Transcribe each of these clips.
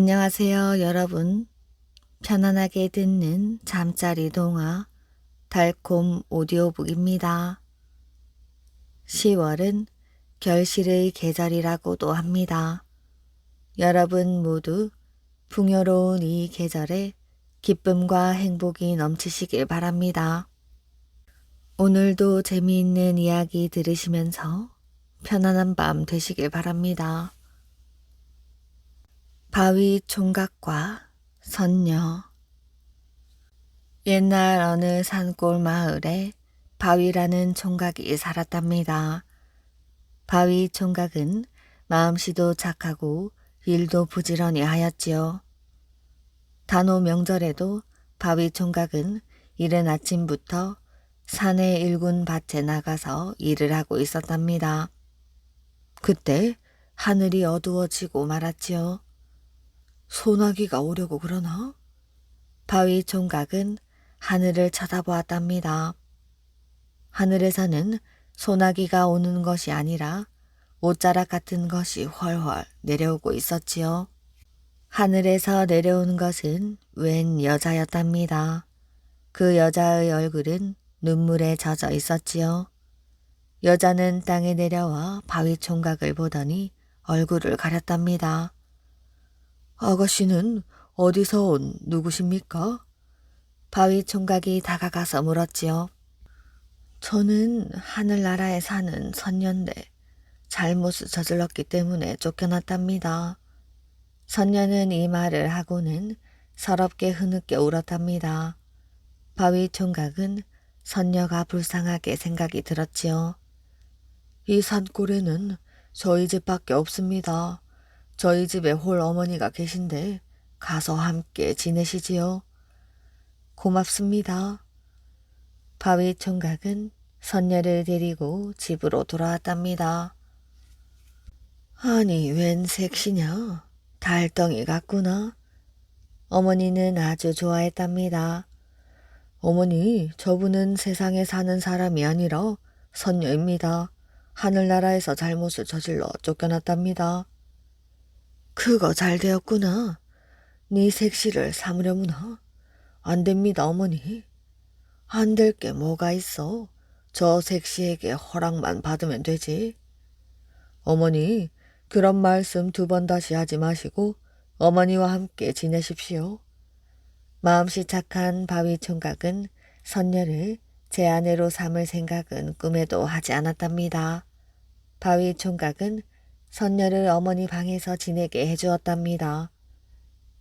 안녕하세요, 여러분. 편안하게 듣는 잠자리 동화 달콤 오디오북입니다. 10월은 결실의 계절이라고도 합니다. 여러분 모두 풍요로운 이 계절에 기쁨과 행복이 넘치시길 바랍니다. 오늘도 재미있는 이야기 들으시면서 편안한 밤 되시길 바랍니다. 바위 총각과 선녀. 옛날 어느 산골 마을에 바위라는 총각이 살았답니다. 바위 총각은 마음씨도 착하고 일도 부지런히 하였지요. 단오 명절에도 바위 총각은 이른 아침부터 산의 일군 밭에 나가서 일을 하고 있었답니다. 그때 하늘이 어두워지고 말았지요. 소나기가 오려고 그러나? 바위 총각은 하늘을 쳐다보았답니다. 하늘에서는 소나기가 오는 것이 아니라 옷자락 같은 것이 훨훨 내려오고 있었지요. 하늘에서 내려온 것은 웬 여자였답니다. 그 여자의 얼굴은 눈물에 젖어 있었지요. 여자는 땅에 내려와 바위 총각을 보더니 얼굴을 가렸답니다. 아가씨는 어디서 온 누구십니까? 바위 총각이 다가가서 물었지요. 저는 하늘나라에 사는 선녀인데 잘못을 저질렀기 때문에 쫓겨났답니다. 선녀는 이 말을 하고는 서럽게 흐느껴 울었답니다. 바위 총각은 선녀가 불쌍하게 생각이 들었지요. 이 산골에는 저희 집밖에 없습니다. 저희 집에 홀 어머니가 계신데 가서 함께 지내시지요. 고맙습니다. 바위 총각은 선녀를 데리고 집으로 돌아왔답니다. 아니, 웬 색시냐? 달덩이 같구나. 어머니는 아주 좋아했답니다. 어머니, 저분은 세상에 사는 사람이 아니라 선녀입니다. 하늘나라에서 잘못을 저질러 쫓겨났답니다. 그거 잘 되었구나. 네 색시를 삼으려무나. 안 됩니다, 어머니. 안 될 게 뭐가 있어. 저 색시에게 허락만 받으면 되지. 어머니, 그런 말씀 2번 다시 하지 마시고 어머니와 함께 지내십시오. 마음씨 착한 바위 총각은 선녀를 제 아내로 삼을 생각은 꿈에도 하지 않았답니다. 바위 총각은 선녀를 어머니 방에서 지내게 해주었답니다.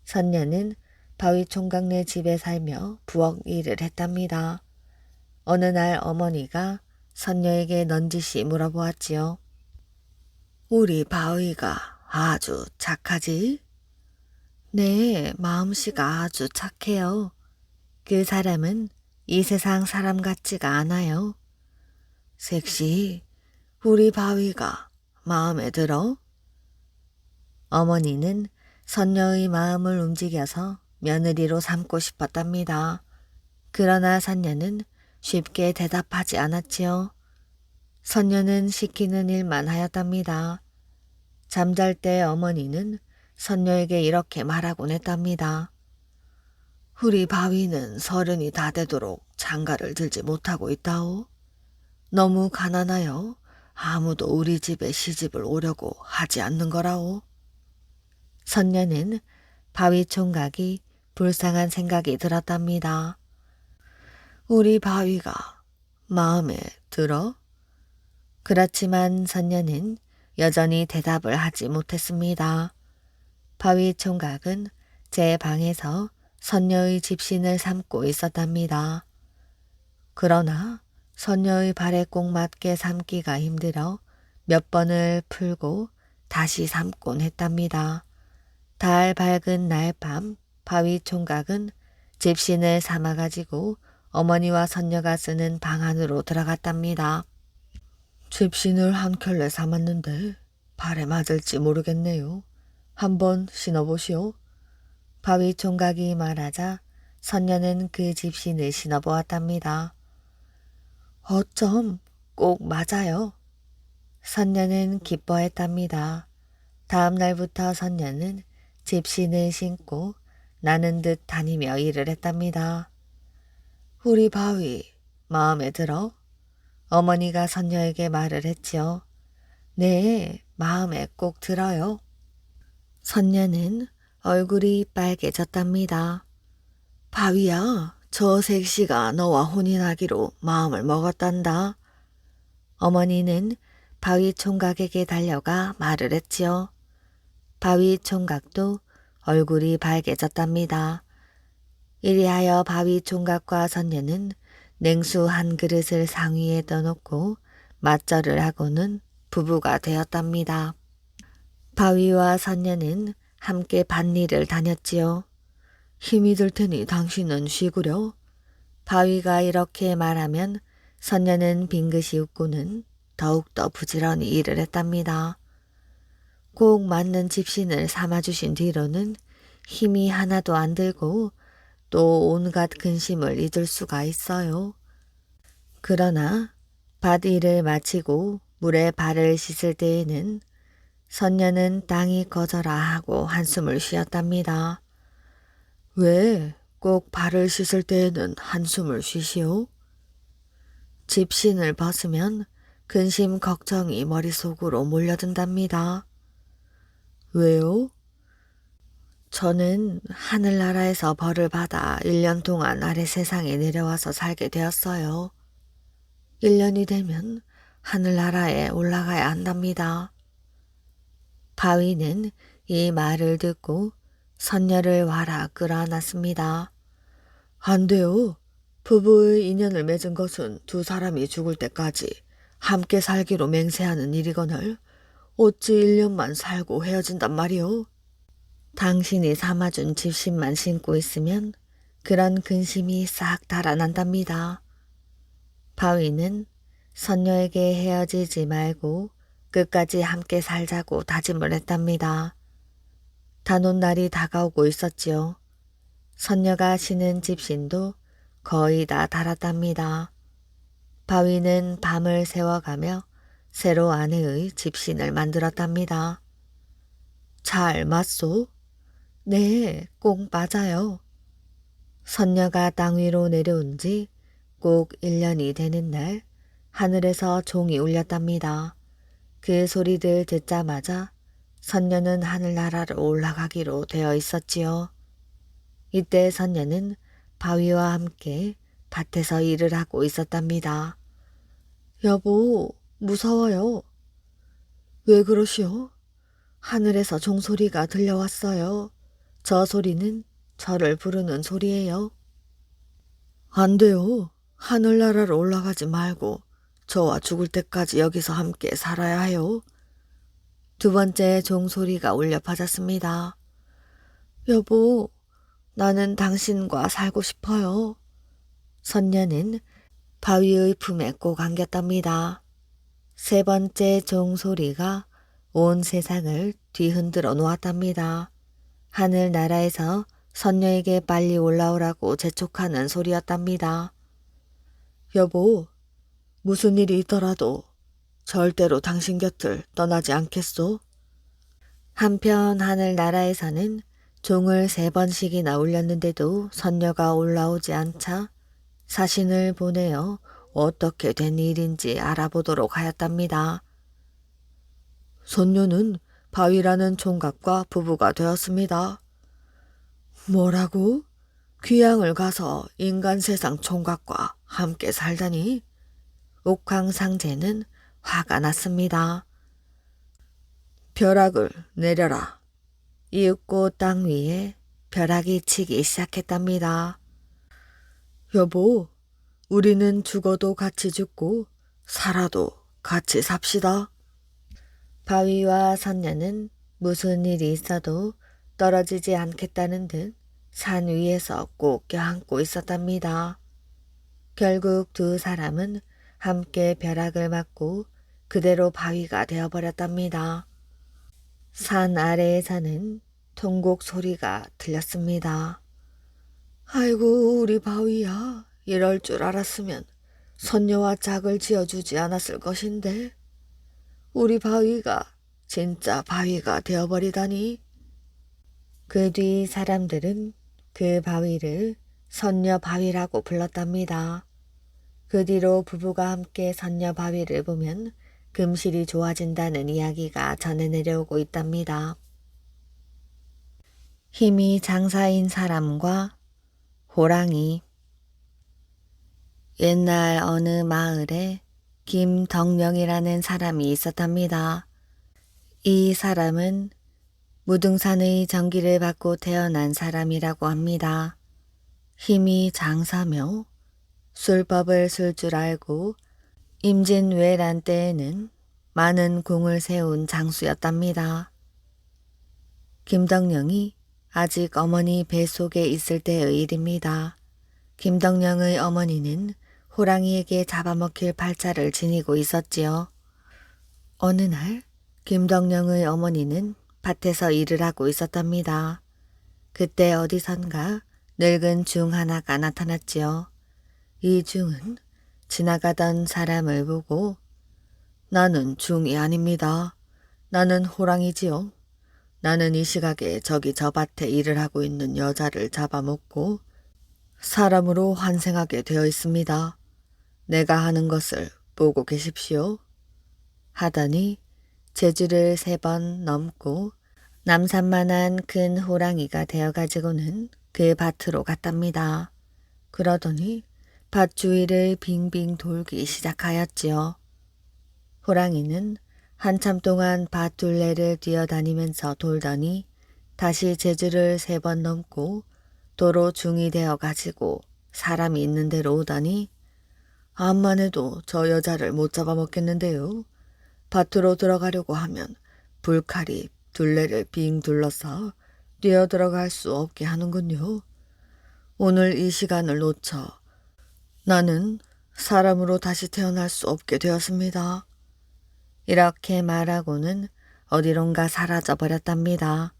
선녀는 바위 총각네 집에 살며 부엌 일을 했답니다. 어느 날 어머니가 선녀에게 넌지시 물어보았지요. 우리 바위가 아주 착하지? 네, 마음씨가 아주 착해요. 그 사람은 이 세상 사람 같지가 않아요. 색시, 우리 바위가 마음에 들어? 어머니는 선녀의 마음을 움직여서 며느리로 삼고 싶었답니다. 그러나 선녀는 쉽게 대답하지 않았지요. 선녀는 시키는 일만 하였답니다. 잠잘 때 어머니는 선녀에게 이렇게 말하곤 했답니다. 우리 바위는 30이 다 되도록 장가를 들지 못하고 있다오. 너무 가난하여 아무도 우리 집에 시집을 오려고 하지 않는 거라오. 선녀는 바위 총각이 불쌍한 생각이 들었답니다. 우리 바위가 마음에 들어? 그렇지만 선녀는 여전히 대답을 하지 못했습니다. 바위 총각은 제 방에서 선녀의 집신을 삼고 있었답니다. 그러나 선녀의 발에 꼭 맞게 삼기가 힘들어 몇 번을 풀고 다시 삼곤 했답니다. 달 밝은 날 밤 바위 총각은 집신을 삼아가지고 어머니와 선녀가 쓰는 방 안으로 들어갔답니다. 집신을 한 켤레 삼았는데 발에 맞을지 모르겠네요. 한번 신어보시오. 바위 총각이 말하자 선녀는 그 집신을 신어보았답니다. 어쩜 꼭 맞아요. 선녀는 기뻐했답니다. 다음 날부터 선녀는 집신을 신고 나는 듯 다니며 일을 했답니다. 우리 바위 마음에 들어? 어머니가 선녀에게 말을 했지요. 네, 마음에 꼭 들어요. 선녀는 얼굴이 빨개졌답니다. 바위야, 저 색시가 너와 혼인하기로 마음을 먹었단다. 어머니는 바위 총각에게 달려가 말을 했지요. 바위 총각도 얼굴이 밝아졌답니다. 이리하여 바위 총각과 선녀는 냉수 한 그릇을 상위에 떠놓고 맞절을 하고는 부부가 되었답니다. 바위와 선녀는 함께 밭일을 다녔지요. 힘이 들 테니 당신은 쉬구려. 바위가 이렇게 말하면 선녀는 빙긋이 웃고는 더욱더 부지런히 일을 했답니다. 꼭 맞는 집신을 삼아주신 뒤로는 힘이 하나도 안 들고 또 온갖 근심을 잊을 수가 있어요. 그러나 밭 일을 마치고 물에 발을 씻을 때에는 선녀는 땅이 꺼져라 하고 한숨을 쉬었답니다. 왜 꼭 발을 씻을 때에는 한숨을 쉬시오? 집신을 벗으면 근심 걱정이 머릿속으로 몰려든답니다. 왜요? 저는 하늘나라에서 벌을 받아 1년 동안 아래 세상에 내려와서 살게 되었어요. 1년이 되면 하늘나라에 올라가야 한답니다. 바위는 이 말을 듣고 선녀를 와라 끌어안았습니다. 안 돼요. 부부의 인연을 맺은 것은 두 사람이 죽을 때까지 함께 살기로 맹세하는 일이거늘 어찌 1년만 살고 헤어진단 말이오. 당신이 삼아준 집신만 신고 있으면 그런 근심이 싹 달아난답니다. 바위는 선녀에게 헤어지지 말고 끝까지 함께 살자고 다짐을 했답니다. 단온 날이 다가오고 있었지요. 선녀가 신은 집신도 거의 다 달았답니다. 바위는 밤을 새워가며 새로 아내의 집신을 만들었답니다. 잘 맞소? 네, 꼭 맞아요. 선녀가 땅 위로 내려온 지 꼭 1년이 되는 날 하늘에서 종이 울렸답니다. 그 소리를 듣자마자 선녀는 하늘나라로 올라가기로 되어 있었지요. 이때 선녀는 바위와 함께 밭에서 일을 하고 있었답니다. 여보, 무서워요. 왜 그러시오? 하늘에서 종소리가 들려왔어요. 저 소리는 저를 부르는 소리예요. 안 돼요. 하늘나라로 올라가지 말고 저와 죽을 때까지 여기서 함께 살아야 해요. 두 번째 종소리가 울려 퍼졌습니다. 여보, 나는 당신과 살고 싶어요. 선녀는 바위의 품에 꼭 안겼답니다. 세 번째 종소리가 온 세상을 뒤흔들어 놓았답니다. 하늘나라에서 선녀에게 빨리 올라오라고 재촉하는 소리였답니다. 여보, 무슨 일이 있더라도 절대로 당신 곁을 떠나지 않겠소? 한편 하늘나라에서는 종을 3번씩이나 울렸는데도 선녀가 올라오지 않자 사신을 보내어 어떻게 된 일인지 알아보도록 하였답니다. 선녀는 바위라는 총각과 부부가 되었습니다. 뭐라고? 귀양을 가서 인간 세상 총각과 함께 살다니? 옥황상제는 화가 났습니다. 벼락을 내려라. 이윽고 땅 위에 벼락이 치기 시작했답니다. 여보, 우리는 죽어도 같이 죽고 살아도 같이 삽시다. 바위와 선녀는 무슨 일이 있어도 떨어지지 않겠다는 듯 산 위에서 꼭 껴안고 있었답니다. 결국 두 사람은 함께 벼락을 맞고 그대로 바위가 되어버렸답니다. 산 아래에서는 통곡 소리가 들렸습니다. 아이고 우리 바위야, 이럴 줄 알았으면 선녀와 짝을 지어주지 않았을 것인데 우리 바위가 진짜 바위가 되어버리다니. 그 뒤 사람들은 그 바위를 선녀 바위라고 불렀답니다. 그 뒤로 부부가 함께 선녀 바위를 보면 금실이 좋아진다는 이야기가 전해 내려오고 있답니다. 힘이 장사인 사람과 호랑이. 옛날 어느 마을에 김덕령이라는 사람이 있었답니다. 이 사람은 무등산의 전기를 받고 태어난 사람이라고 합니다. 힘이 장사며 술법을 쓸 줄 알고 임진왜란 때에는 많은 궁을 세운 장수였답니다. 김덕령이 아직 어머니 뱃속에 있을 때의 일입니다. 김덕령의 어머니는 호랑이에게 잡아먹힐 팔자를 지니고 있었지요. 어느 날 김덕령의 어머니는 밭에서 일을 하고 있었답니다. 그때 어디선가 늙은 중 하나가 나타났지요. 이 중은 지나가던 사람을 보고 나는 중이 아닙니다. 나는 호랑이지요. 나는 이 시각에 저기 저 밭에 일을 하고 있는 여자를 잡아먹고 사람으로 환생하게 되어 있습니다. 내가 하는 것을 보고 계십시오. 하더니 제주를 3번 넘고 남산만한 큰 호랑이가 되어가지고는 그 밭으로 갔답니다. 그러더니 밭 주위를 빙빙 돌기 시작하였지요. 호랑이는 한참 동안 밭 둘레를 뛰어다니면서 돌더니 다시 제주를 3번 넘고 도로 중이 되어 가지고 사람이 있는 데로 오더니 암만 해도 저 여자를 못 잡아먹겠는데요. 밭으로 들어가려고 하면 불칼이 둘레를 빙 둘러서 뛰어들어갈 수 없게 하는군요. 오늘 이 시간을 놓쳐 나는 사람으로 다시 태어날 수 없게 되었습니다. 이렇게 말하고는 어디론가 사라져 버렸답니다.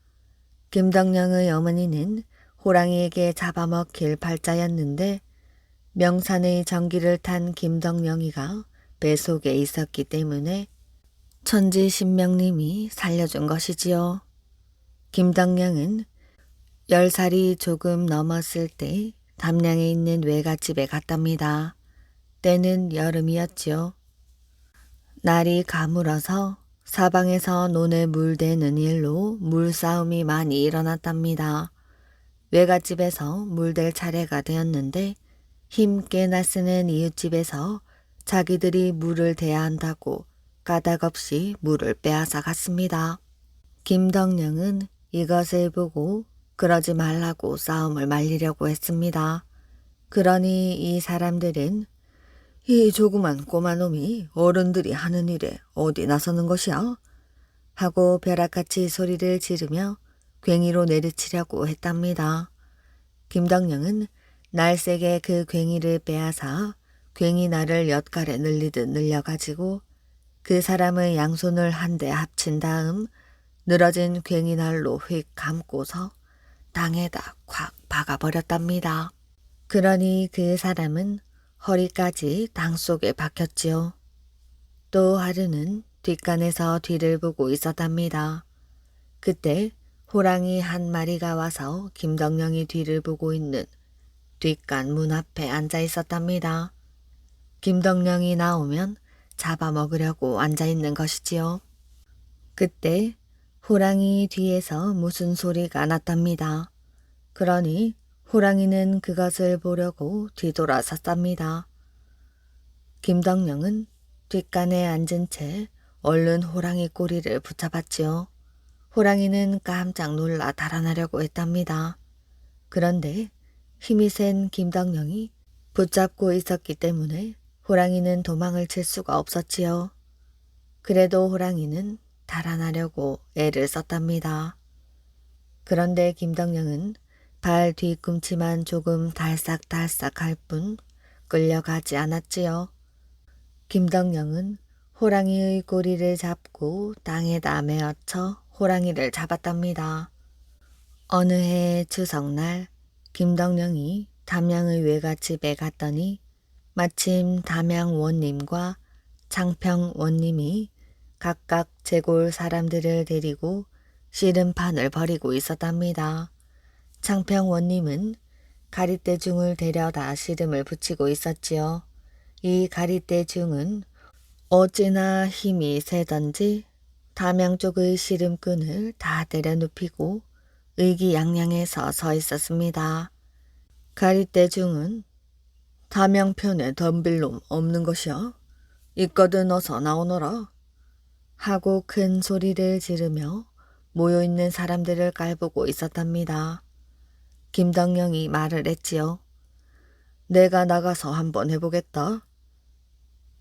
김덕령의 어머니는 호랑이에게 잡아먹힐 팔자였는데 명산의 전기를 탄 김덕령이가 뱃속에 있었기 때문에 천지신명님이 살려준 것이지요. 김덕령은 10살이 조금 넘었을 때 담양에 있는 외갓집에 갔답니다. 때는 여름이었지요. 날이 가물어서 사방에서 논에 물대는 일로 물싸움이 많이 일어났답니다. 외갓집에서 물댈 차례가 되었는데 힘께나 쓰는 이웃집에서 자기들이 물을 대야 한다고 까닭없이 물을 빼앗아 갔습니다. 김덕령은 이것을 보고 그러지 말라고 싸움을 말리려고 했습니다. 그러니 이 사람들은 이 조그만 꼬마 놈이 어른들이 하는 일에 어디 나서는 것이야? 하고 벼락같이 소리를 지르며 괭이로 내리치려고 했답니다. 김덕령은 날쌔게 그 괭이를 빼앗아 괭이 날을 엿갈에 늘리듯 늘려가지고 그 사람의 양손을 한데 합친 다음 늘어진 괭이 날로 휙 감고서 땅에다 콱 박아버렸답니다. 그러니 그 사람은 허리까지 땅 속에 박혔지요. 또 하루는 뒷간에서 뒤를 보고 있었답니다. 그때 호랑이 한 마리가 와서 김덕령이 뒤를 보고 있는 뒷간 문 앞에 앉아 있었답니다. 김덕령이 나오면 잡아먹으려고 앉아 있는 것이지요. 그때 호랑이 뒤에서 무슨 소리가 났답니다. 그러니 호랑이는 그것을 보려고 뒤돌아섰답니다. 김덕령은 뒷간에 앉은 채 얼른 호랑이 꼬리를 붙잡았지요. 호랑이는 깜짝 놀라 달아나려고 했답니다. 그런데 힘이 센 김덕령이 붙잡고 있었기 때문에 호랑이는 도망을 칠 수가 없었지요. 그래도 호랑이는 달아나려고 애를 썼답니다. 그런데 김덕령은 발 뒤꿈치만 조금 달싹달싹 할 뿐 끌려가지 않았지요. 김덕령은 호랑이의 꼬리를 잡고 땅에다 메어쳐 호랑이를 잡았답니다. 어느 해 추석날 김덕령이 담양의 외갓집에 갔더니 마침 담양 원님과 창평 원님이 각각 제골 사람들을 데리고 씨름판을 벌이고 있었답니다. 창평원님은 가리떼중을 데려다 씨름을 붙이고 있었지요. 이 가리떼중은 어찌나 힘이 세던지 담양 쪽의 씨름끈을 다 때려눕히고 의기양양해서 서 있었습니다. 가리떼중은 담양편에 덤빌 놈 없는 것이야? 있거든 어서 나오너라. 하고 큰 소리를 지르며 모여있는 사람들을 깔보고 있었답니다. 김덕령이 말을 했지요. 내가 나가서 한번 해보겠다.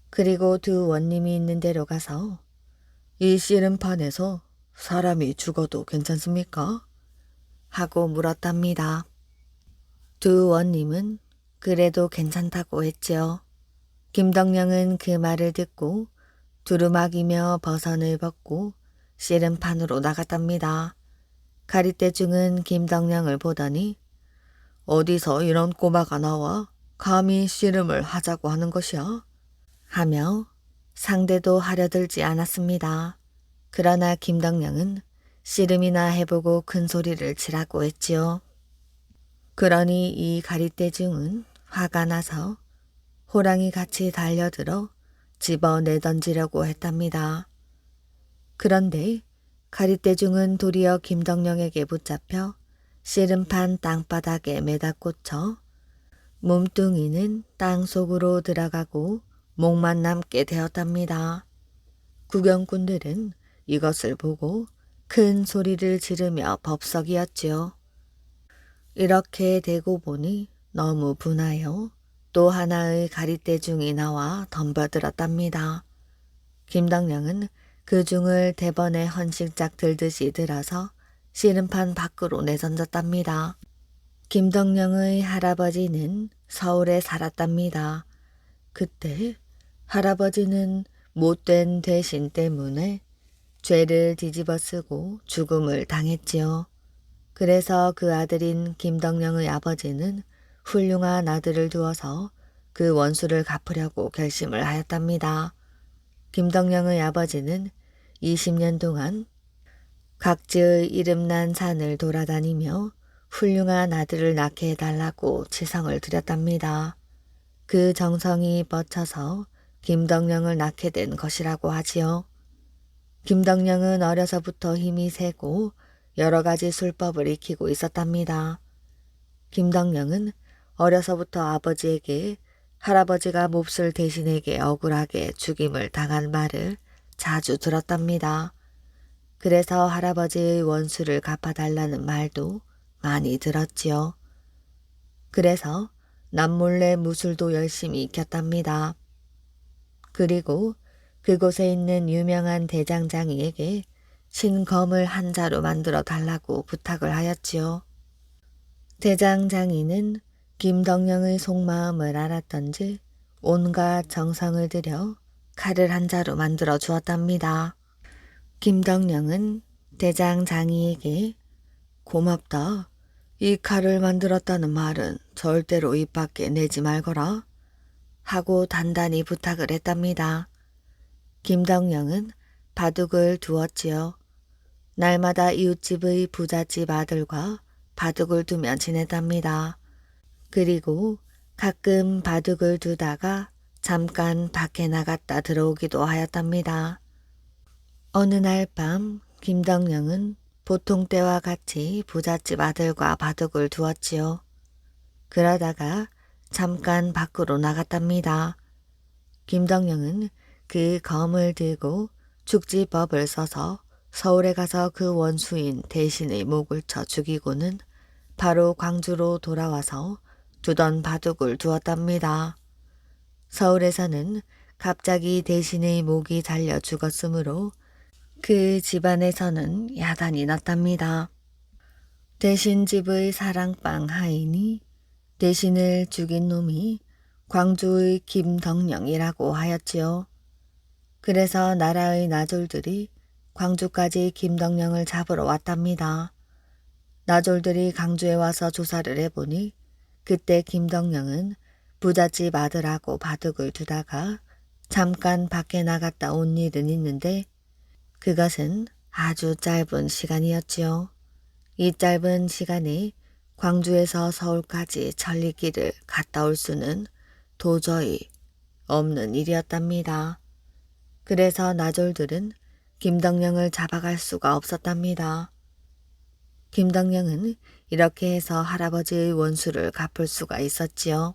그리고 두 원님이 있는 데로 가서 이 씨름판에서 사람이 죽어도 괜찮습니까? 하고 물었답니다. 두 원님은 그래도 괜찮다고 했지요. 김덕령은 그 말을 듣고 두루마기며 버선을 벗고 씨름판으로 나갔답니다. 가리떼중은 김덕령을 보더니 어디서 이런 꼬마가 나와 감히 씨름을 하자고 하는 것이야? 하며 상대도 하려들지 않았습니다. 그러나 김덕령은 씨름이나 해보고 큰 소리를 치라고 했지요. 그러니 이 가리떼중은 화가 나서 호랑이 같이 달려들어 집어내던지려고 했답니다. 그런데 가리떼중은 도리어 김덕령에게 붙잡혀 씨름판 땅바닥에 매다 꽂혀 몸뚱이는 땅 속으로 들어가고 목만 남게 되었답니다. 구경꾼들은 이것을 보고 큰 소리를 지르며 법석이었지요. 이렇게 되고 보니 너무 분하여 또 하나의 가리떼중이 나와 덤벼들었답니다. 김덕령은 그 중을 대번에 헌신짝 들듯이 들어서 씨름판 밖으로 내던졌답니다. 김덕령의 할아버지는 서울에 살았답니다. 그때 할아버지는 못된 대신 때문에 죄를 뒤집어쓰고 죽음을 당했지요. 그래서 그 아들인 김덕령의 아버지는 훌륭한 아들을 두어서 그 원수를 갚으려고 결심을 하였답니다. 김덕령의 아버지는 20년 동안 각지의 이름난 산을 돌아다니며 훌륭한 아들을 낳게 해달라고 치성을 드렸답니다. 그 정성이 뻗쳐서 김덕령을 낳게 된 것이라고 하지요. 김덕령은 어려서부터 힘이 세고 여러 가지 술법을 익히고 있었답니다. 김덕령은 어려서부터 아버지에게 할아버지가 몹쓸 대신에게 억울하게 죽임을 당한 말을 자주 들었답니다. 그래서 할아버지의 원수를 갚아달라는 말도 많이 들었지요. 그래서 남몰래 무술도 열심히 익혔답니다. 그리고 그곳에 있는 유명한 대장장이에게 신검을 한 자루 만들어 달라고 부탁을 하였지요. 대장장이는 김덕령의 속마음을 알았던지 온갖 정성을 들여 칼을 한 자루 만들어 주었답니다. 김덕령은 대장장이에게 고맙다. 이 칼을 만들었다는 말은 절대로 입 밖에 내지 말거라. 하고 단단히 부탁을 했답니다. 김덕령은 바둑을 두었지요. 날마다 이웃집의 부잣집 아들과 바둑을 두며 지냈답니다. 그리고 가끔 바둑을 두다가 잠깐 밖에 나갔다 들어오기도 하였답니다. 어느 날 밤 김덕령은 보통 때와 같이 부잣집 아들과 바둑을 두었지요. 그러다가 잠깐 밖으로 나갔답니다. 김덕령은 그 검을 들고 죽지법을 써서 서울에 가서 그 원수인 대신의 목을 쳐 죽이고는 바로 광주로 돌아와서 두던 바둑을 두었답니다. 서울에서는 갑자기 대신의 목이 잘려 죽었으므로 그 집안에서는 야단이 났답니다. 대신 집의 사랑방 하인이 대신을 죽인 놈이 광주의 김덕령이라고 하였지요. 그래서 나라의 나졸들이 광주까지 김덕령을 잡으러 왔답니다. 나졸들이 강주에 와서 조사를 해보니 그때 김덕령은 부잣집 아들하고 바둑을 두다가 잠깐 밖에 나갔다 온 일은 있는데 그것은 아주 짧은 시간이었지요. 이 짧은 시간에 광주에서 서울까지 천리길을 갔다 올 수는 도저히 없는 일이었답니다. 그래서 나졸들은 김덕령을 잡아갈 수가 없었답니다. 김덕령은 이렇게 해서 할아버지의 원수를 갚을 수가 있었지요.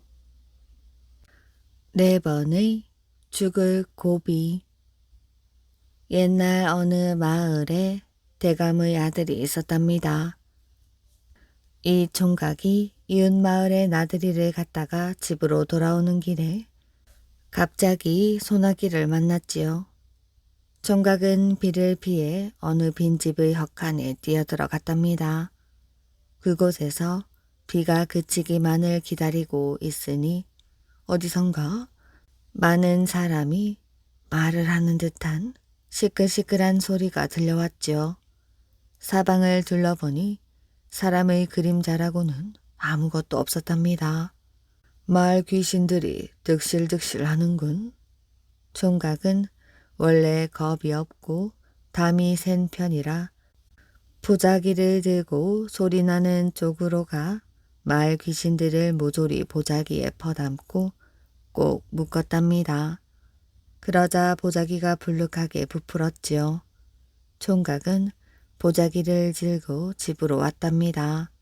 4번의 죽을 고비. 옛날 어느 마을에 대감의 아들이 있었답니다. 이 총각이 이웃 마을의 나들이를 갔다가 집으로 돌아오는 길에 갑자기 소나기를 만났지요. 총각은 비를 피해 어느 빈집의 헛간에 뛰어들어갔답니다. 그곳에서 비가 그치기만을 기다리고 있으니 어디선가 많은 사람이 말을 하는 듯한 시끌시끌한 소리가 들려왔지요. 사방을 둘러보니 사람의 그림자라고는 아무것도 없었답니다. 마을 귀신들이 득실득실 하는군. 총각은 원래 겁이 없고 담이 센 편이라 보자기를 들고 소리나는 쪽으로 가 마을 귀신들을 모조리 보자기에 퍼담고 꼭 묶었답니다. 그러자 보자기가 불룩하게 부풀었지요. 총각은 보자기를 들고 집으로 왔답니다.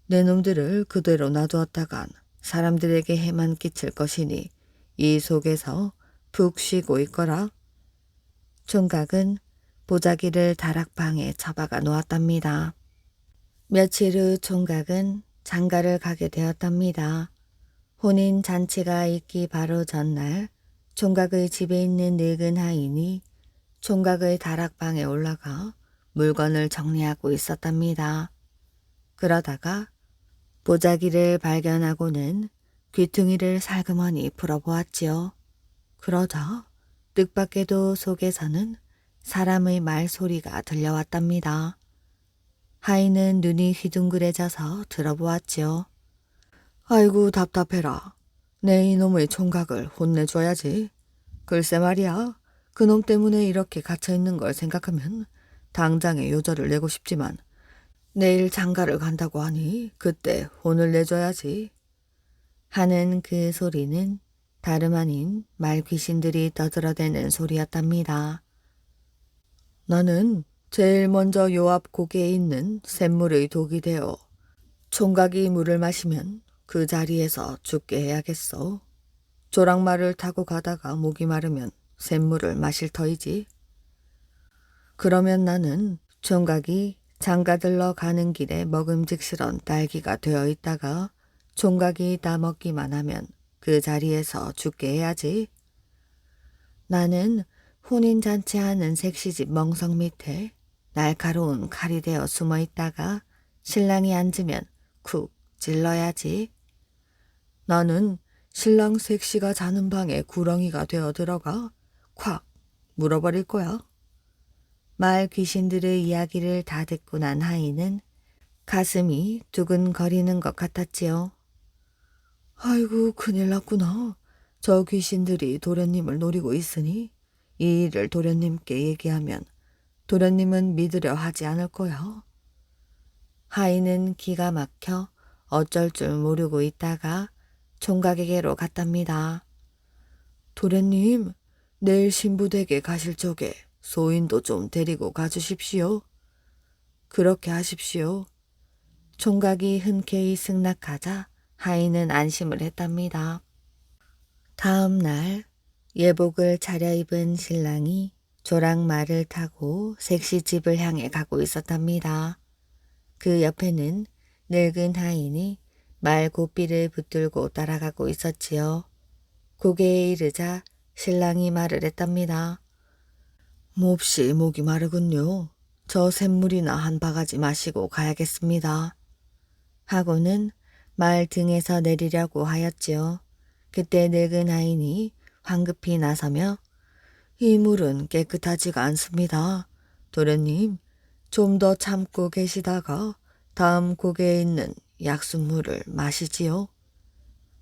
내 놈들을 그대로 놔두었다간 사람들에게 해만 끼칠 것이니 이 속에서 푹 쉬고 있거라. 총각은 보자기를 다락방에 처박아 놓았답니다. 며칠 후 총각은 장가를 가게 되었답니다. 혼인 잔치가 있기 바로 전날 총각의 집에 있는 늙은 하인이 총각의 다락방에 올라가 물건을 정리하고 있었답니다. 그러다가 보자기를 발견하고는 귀퉁이를 살그머니 풀어보았지요. 그러자 뜻밖에도 속에서는 사람의 말소리가 들려왔답니다. 하인은 눈이 휘둥그레져서 들어보았지요. 아이고 답답해라. 내 이놈의 총각을 혼내줘야지. 글쎄 말이야. 그놈 때문에 이렇게 갇혀있는 걸 생각하면 당장에 요절을 내고 싶지만 내일 장가를 간다고 하니 그때 혼을 내줘야지. 하는 그 소리는 다름 아닌 말귀신들이 떠들어대는 소리였답니다. 나는 제일 먼저 요 앞 고개에 있는 샘물의 독이 되어 총각이 물을 마시면 그 자리에서 죽게 해야겠어. 조랑말을 타고 가다가 목이 마르면 샘물을 마실 터이지. 그러면 나는 총각이 장가들러 가는 길에 먹음직스런 딸기가 되어 있다가 총각이 다 먹기만 하면 그 자리에서 죽게 해야지. 나는 혼인잔치하는 색시집 멍석 밑에 날카로운 칼이 되어 숨어 있다가 신랑이 앉으면 쿡 찔러야지. 나는 신랑 색시가 자는 방에 구렁이가 되어 들어가 콱 물어버릴 거야. 마을 귀신들의 이야기를 다 듣고 난 하인은 가슴이 두근거리는 것 같았지요. 아이고 큰일 났구나. 저 귀신들이 도련님을 노리고 있으니 이 일을 도련님께 얘기하면 도련님은 믿으려 하지 않을 거야. 하인은 기가 막혀 어쩔 줄 모르고 있다가 총각에게로 갔답니다. 도련님, 내일 신부댁에 가실 적에 소인도 좀 데리고 가주십시오. 그렇게 하십시오. 총각이 흔쾌히 승낙하자 하인은 안심을 했답니다. 다음 날 예복을 차려입은 신랑이 조랑말을 타고 색시집을 향해 가고 있었답니다. 그 옆에는 늙은 하인이 말 고삐를 붙들고 따라가고 있었지요. 고개에 이르자 신랑이 말을 했답니다. 몹시 목이 마르군요. 저 샘물이나 한 바가지 마시고 가야겠습니다. 하고는 말 등에서 내리려고 하였지요. 그때 늙은 하인이 황급히 나서며 이 물은 깨끗하지가 않습니다. 도련님, 좀 더 참고 계시다가 다음 고개에 있는 약수물을 마시지요.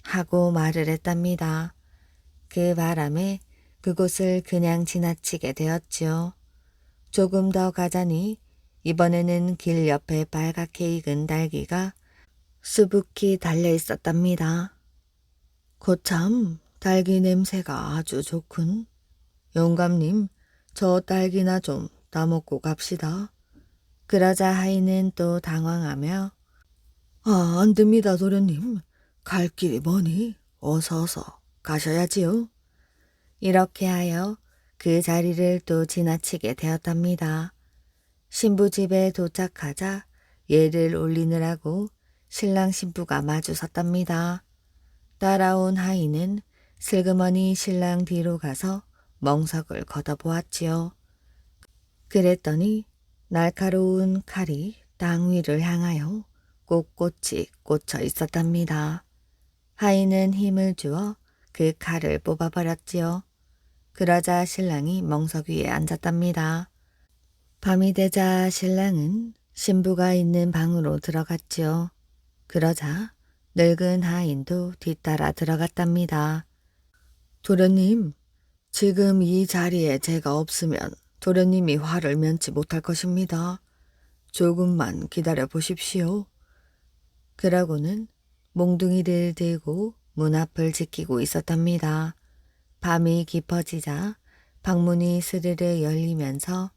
하고 말을 했답니다. 그 바람에 그곳을 그냥 지나치게 되었지요. 조금 더 가자니 이번에는 길 옆에 빨갛게 익은 딸기가 수북히 달려 있었답니다. 거참 딸기 냄새가 아주 좋군. 영감님, 저 딸기나 좀 따먹고 갑시다. 그러자 하인은 또 당황하며 안 됩니다, 도련님. 갈 길이 머니 어서 가셔야지요. 이렇게 하여 그 자리를 또 지나치게 되었답니다. 신부 집에 도착하자 예를 올리느라고 신랑 신부가 마주 섰답니다. 따라온 하인은 슬그머니 신랑 뒤로 가서 멍석을 걷어보았지요. 그랬더니 날카로운 칼이 땅 위를 향하여 꼿꼿이 꽂혀 있었답니다. 하인은 힘을 주어 그 칼을 뽑아버렸지요. 그러자 신랑이 멍석 위에 앉았답니다. 밤이 되자 신랑은 신부가 있는 방으로 들어갔지요. 그러자 늙은 하인도 뒤따라 들어갔답니다. 도련님, 지금 이 자리에 제가 없으면 도련님이 화를 면치 못할 것입니다. 조금만 기다려 보십시오. 그러고는 몽둥이를 들고 문 앞을 지키고 있었답니다. 밤이 깊어지자 방문이 스르르 열리면서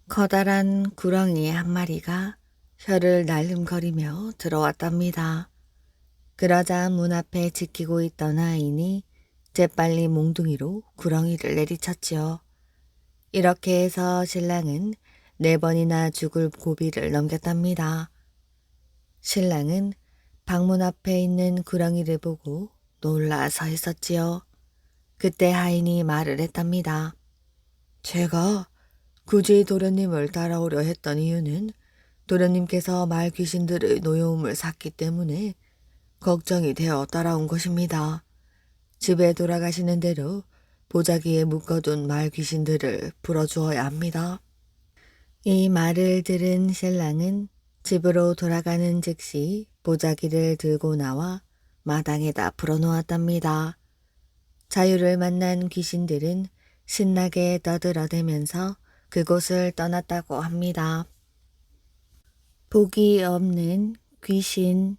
커다란 구렁이 한 마리가 혀를 날름거리며 들어왔답니다. 그러자 문 앞에 지키고 있던 아인이 재빨리 몽둥이로 구렁이를 내리쳤지요. 이렇게 해서 신랑은 4번이나 죽을 고비를 넘겼답니다. 신랑은 방문 앞에 있는 구렁이를 보고 놀라 서 있었지요. 그때 하인이 말을 했답니다. 제가 굳이 도련님을 따라오려 했던 이유는 도련님께서 말 귀신들의 노여움을 샀기 때문에 걱정이 되어 따라온 것입니다. 집에 돌아가시는 대로 보자기에 묶어둔 말 귀신들을 풀어주어야 합니다. 이 말을 들은 신랑은 집으로 돌아가는 즉시 보자기를 들고 나와 마당에다 풀어놓았답니다. 자유를 만난 귀신들은 신나게 떠들어대면서 그곳을 떠났다고 합니다. 복이 없는 귀신.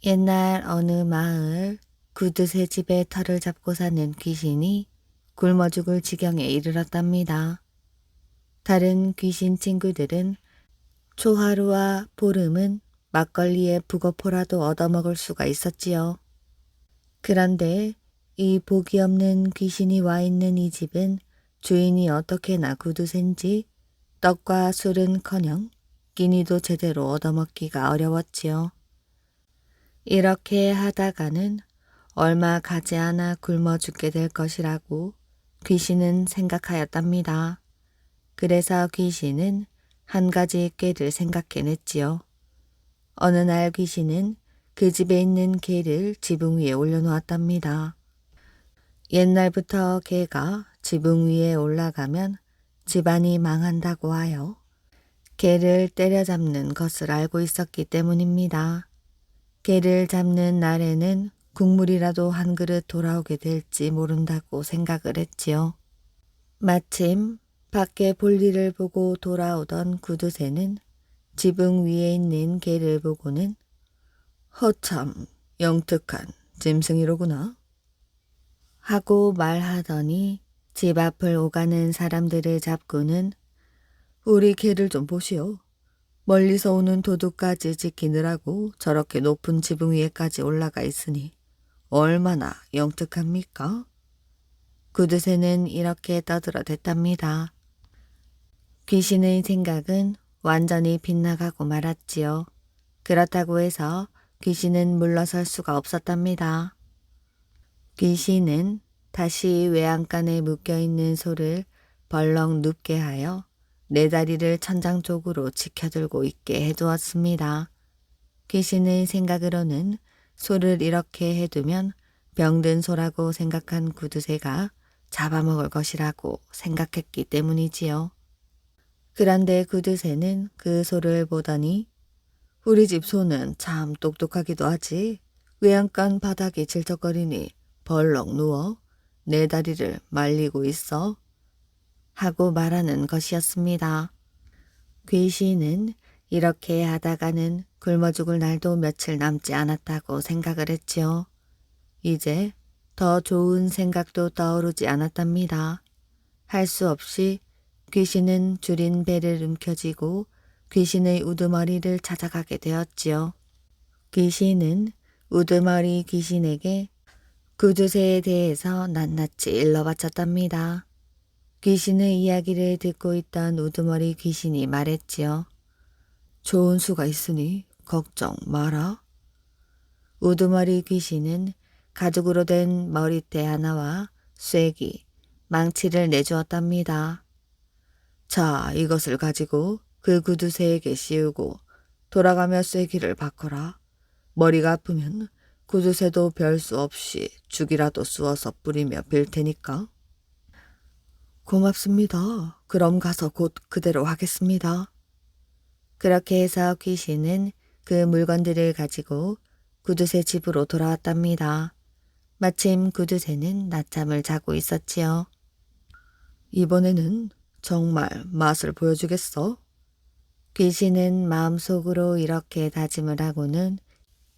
옛날 어느 마을 구두쇠 집에 털을 잡고 사는 귀신이 굶어 죽을 지경에 이르렀답니다. 다른 귀신 친구들은 초하루와 보름은 막걸리에 북어포라도 얻어먹을 수가 있었지요. 그런데 이 복이 없는 귀신이 와 있는 이 집은 주인이 어떻게나 구두쇠인지 떡과 술은커녕 끼니도 제대로 얻어먹기가 어려웠지요. 이렇게 하다가는 얼마 가지 않아 굶어 죽게 될 것이라고 귀신은 생각하였답니다. 그래서 귀신은 한 가지 꾀를 생각해냈지요. 어느 날 귀신은 그 집에 있는 개를 지붕 위에 올려놓았답니다. 옛날부터 개가 지붕 위에 올라가면 집안이 망한다고 하여 개를 때려잡는 것을 알고 있었기 때문입니다. 개를 잡는 날에는 국물이라도 한 그릇 돌아오게 될지 모른다고 생각을 했지요. 마침 밖에 볼일을 보고 돌아오던 구두쇠는 지붕 위에 있는 개를 보고는 허참 영특한 짐승이로구나 하고 말하더니 집 앞을 오가는 사람들을 잡고는 우리 개를 좀 보시오. 멀리서 오는 도둑까지 지키느라고 저렇게 높은 지붕 위에까지 올라가 있으니 얼마나 영특합니까? 구두쇠는 이렇게 떠들어댔답니다. 귀신의 생각은 완전히 빗나가고 말았지요. 그렇다고 해서 귀신은 물러설 수가 없었답니다. 귀신은 다시 외양간에 묶여있는 소를 벌렁 눕게 하여 네 다리를 천장 쪽으로 지켜들고 있게 해두었습니다. 귀신의 생각으로는 소를 이렇게 해두면 병든 소라고 생각한 구두쇠가 잡아먹을 것이라고 생각했기 때문이지요. 그런데 구두쇠는 그 소를 보더니 우리 집 소는 참 똑똑하기도 하지. 외양간 바닥이 질척거리니 벌렁 누워 네 다리를 말리고 있어. 하고 말하는 것이었습니다. 귀신은 이렇게 하다가는 굶어 죽을 날도 며칠 남지 않았다고 생각을 했지요. 이제 더 좋은 생각도 떠오르지 않았답니다. 할 수 없이 귀신은 줄인 배를 움켜쥐고 귀신의 우두머리를 찾아가게 되었지요. 귀신은 우두머리 귀신에게 구두쇠에 대해서 낱낱이 일러바쳤답니다. 귀신의 이야기를 듣고 있던 우두머리 귀신이 말했지요. 좋은 수가 있으니 걱정 마라. 우두머리 귀신은 가죽으로 된 머리대 하나와 쐐기, 망치를 내주었답니다. 자, 이것을 가지고 그 구두쇠에게 씌우고 돌아가며 쐐기를 바꿔라. 머리가 아프면 구두쇠도 별 수 없이 죽이라도 쑤어서 뿌리며 빌 테니까. 고맙습니다. 그럼 가서 곧 그대로 하겠습니다. 그렇게 해서 귀신은 그 물건들을 가지고 구두쇠 집으로 돌아왔답니다. 마침 구두쇠는 낮잠을 자고 있었지요. 이번에는 정말 맛을 보여주겠어. 귀신은 마음속으로 이렇게 다짐을 하고는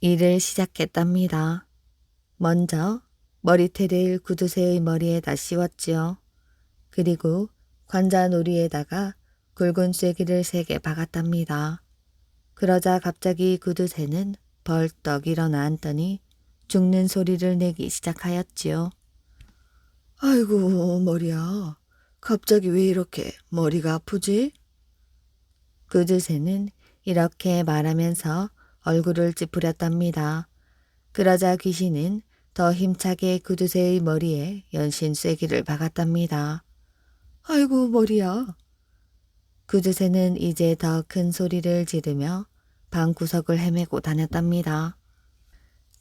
일을 시작했답니다. 먼저 머리테를 구두쇠의 머리에다 씌웠지요. 그리고 관자놀이에다가 굵은 쐐기를 3개 박았답니다. 그러자 갑자기 구두쇠는 벌떡 일어나 앉더니 죽는 소리를 내기 시작하였지요. 아이고 머리야. 갑자기 왜 이렇게 머리가 아프지? 구두쇠는 이렇게 말하면서 얼굴을 찌푸렸답니다. 그러자 귀신은 더 힘차게 구두쇠의 머리에 연신 쐐기를 박았답니다. 아이고 머리야. 구두쇠는 이제 더 큰 소리를 지르며 방구석을 헤매고 다녔답니다.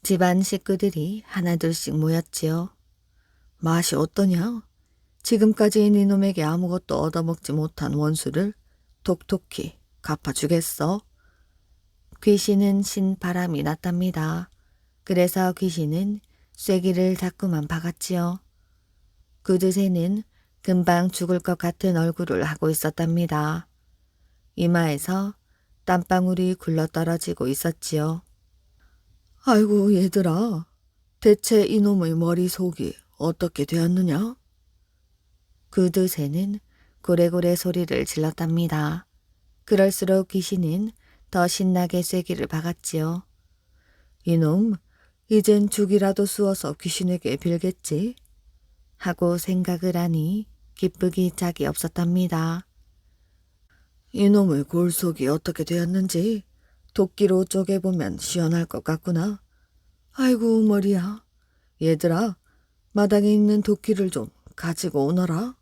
집안 식구들이 하나둘씩 모였지요. 맛이 어떠냐? 지금까지 이놈에게 아무것도 얻어먹지 못한 원수를 톡톡히 갚아주겠어. 귀신은 신바람이 났답니다. 그래서 귀신은 쐐기를 자꾸만 박았지요. 구두쇠는 금방 죽을 것 같은 얼굴을 하고 있었답니다. 이마에서 땀방울이 굴러떨어지고 있었지요. 아이고 얘들아, 대체 이놈의 머리속이 어떻게 되었느냐? 구두쇠는 고래고래 소리를 질렀답니다. 그럴수록 귀신은 더 신나게 쐐기를 박았지요. 이놈, 이젠 죽이라도 쑤어서 귀신에게 빌겠지? 하고 생각을 하니 기쁘기 짝이 없었답니다. 이놈의 골속이 어떻게 되었는지 도끼로 쪼개보면 시원할 것 같구나. 아이고 머리야. 얘들아, 마당에 있는 도끼를 좀 가지고 오너라.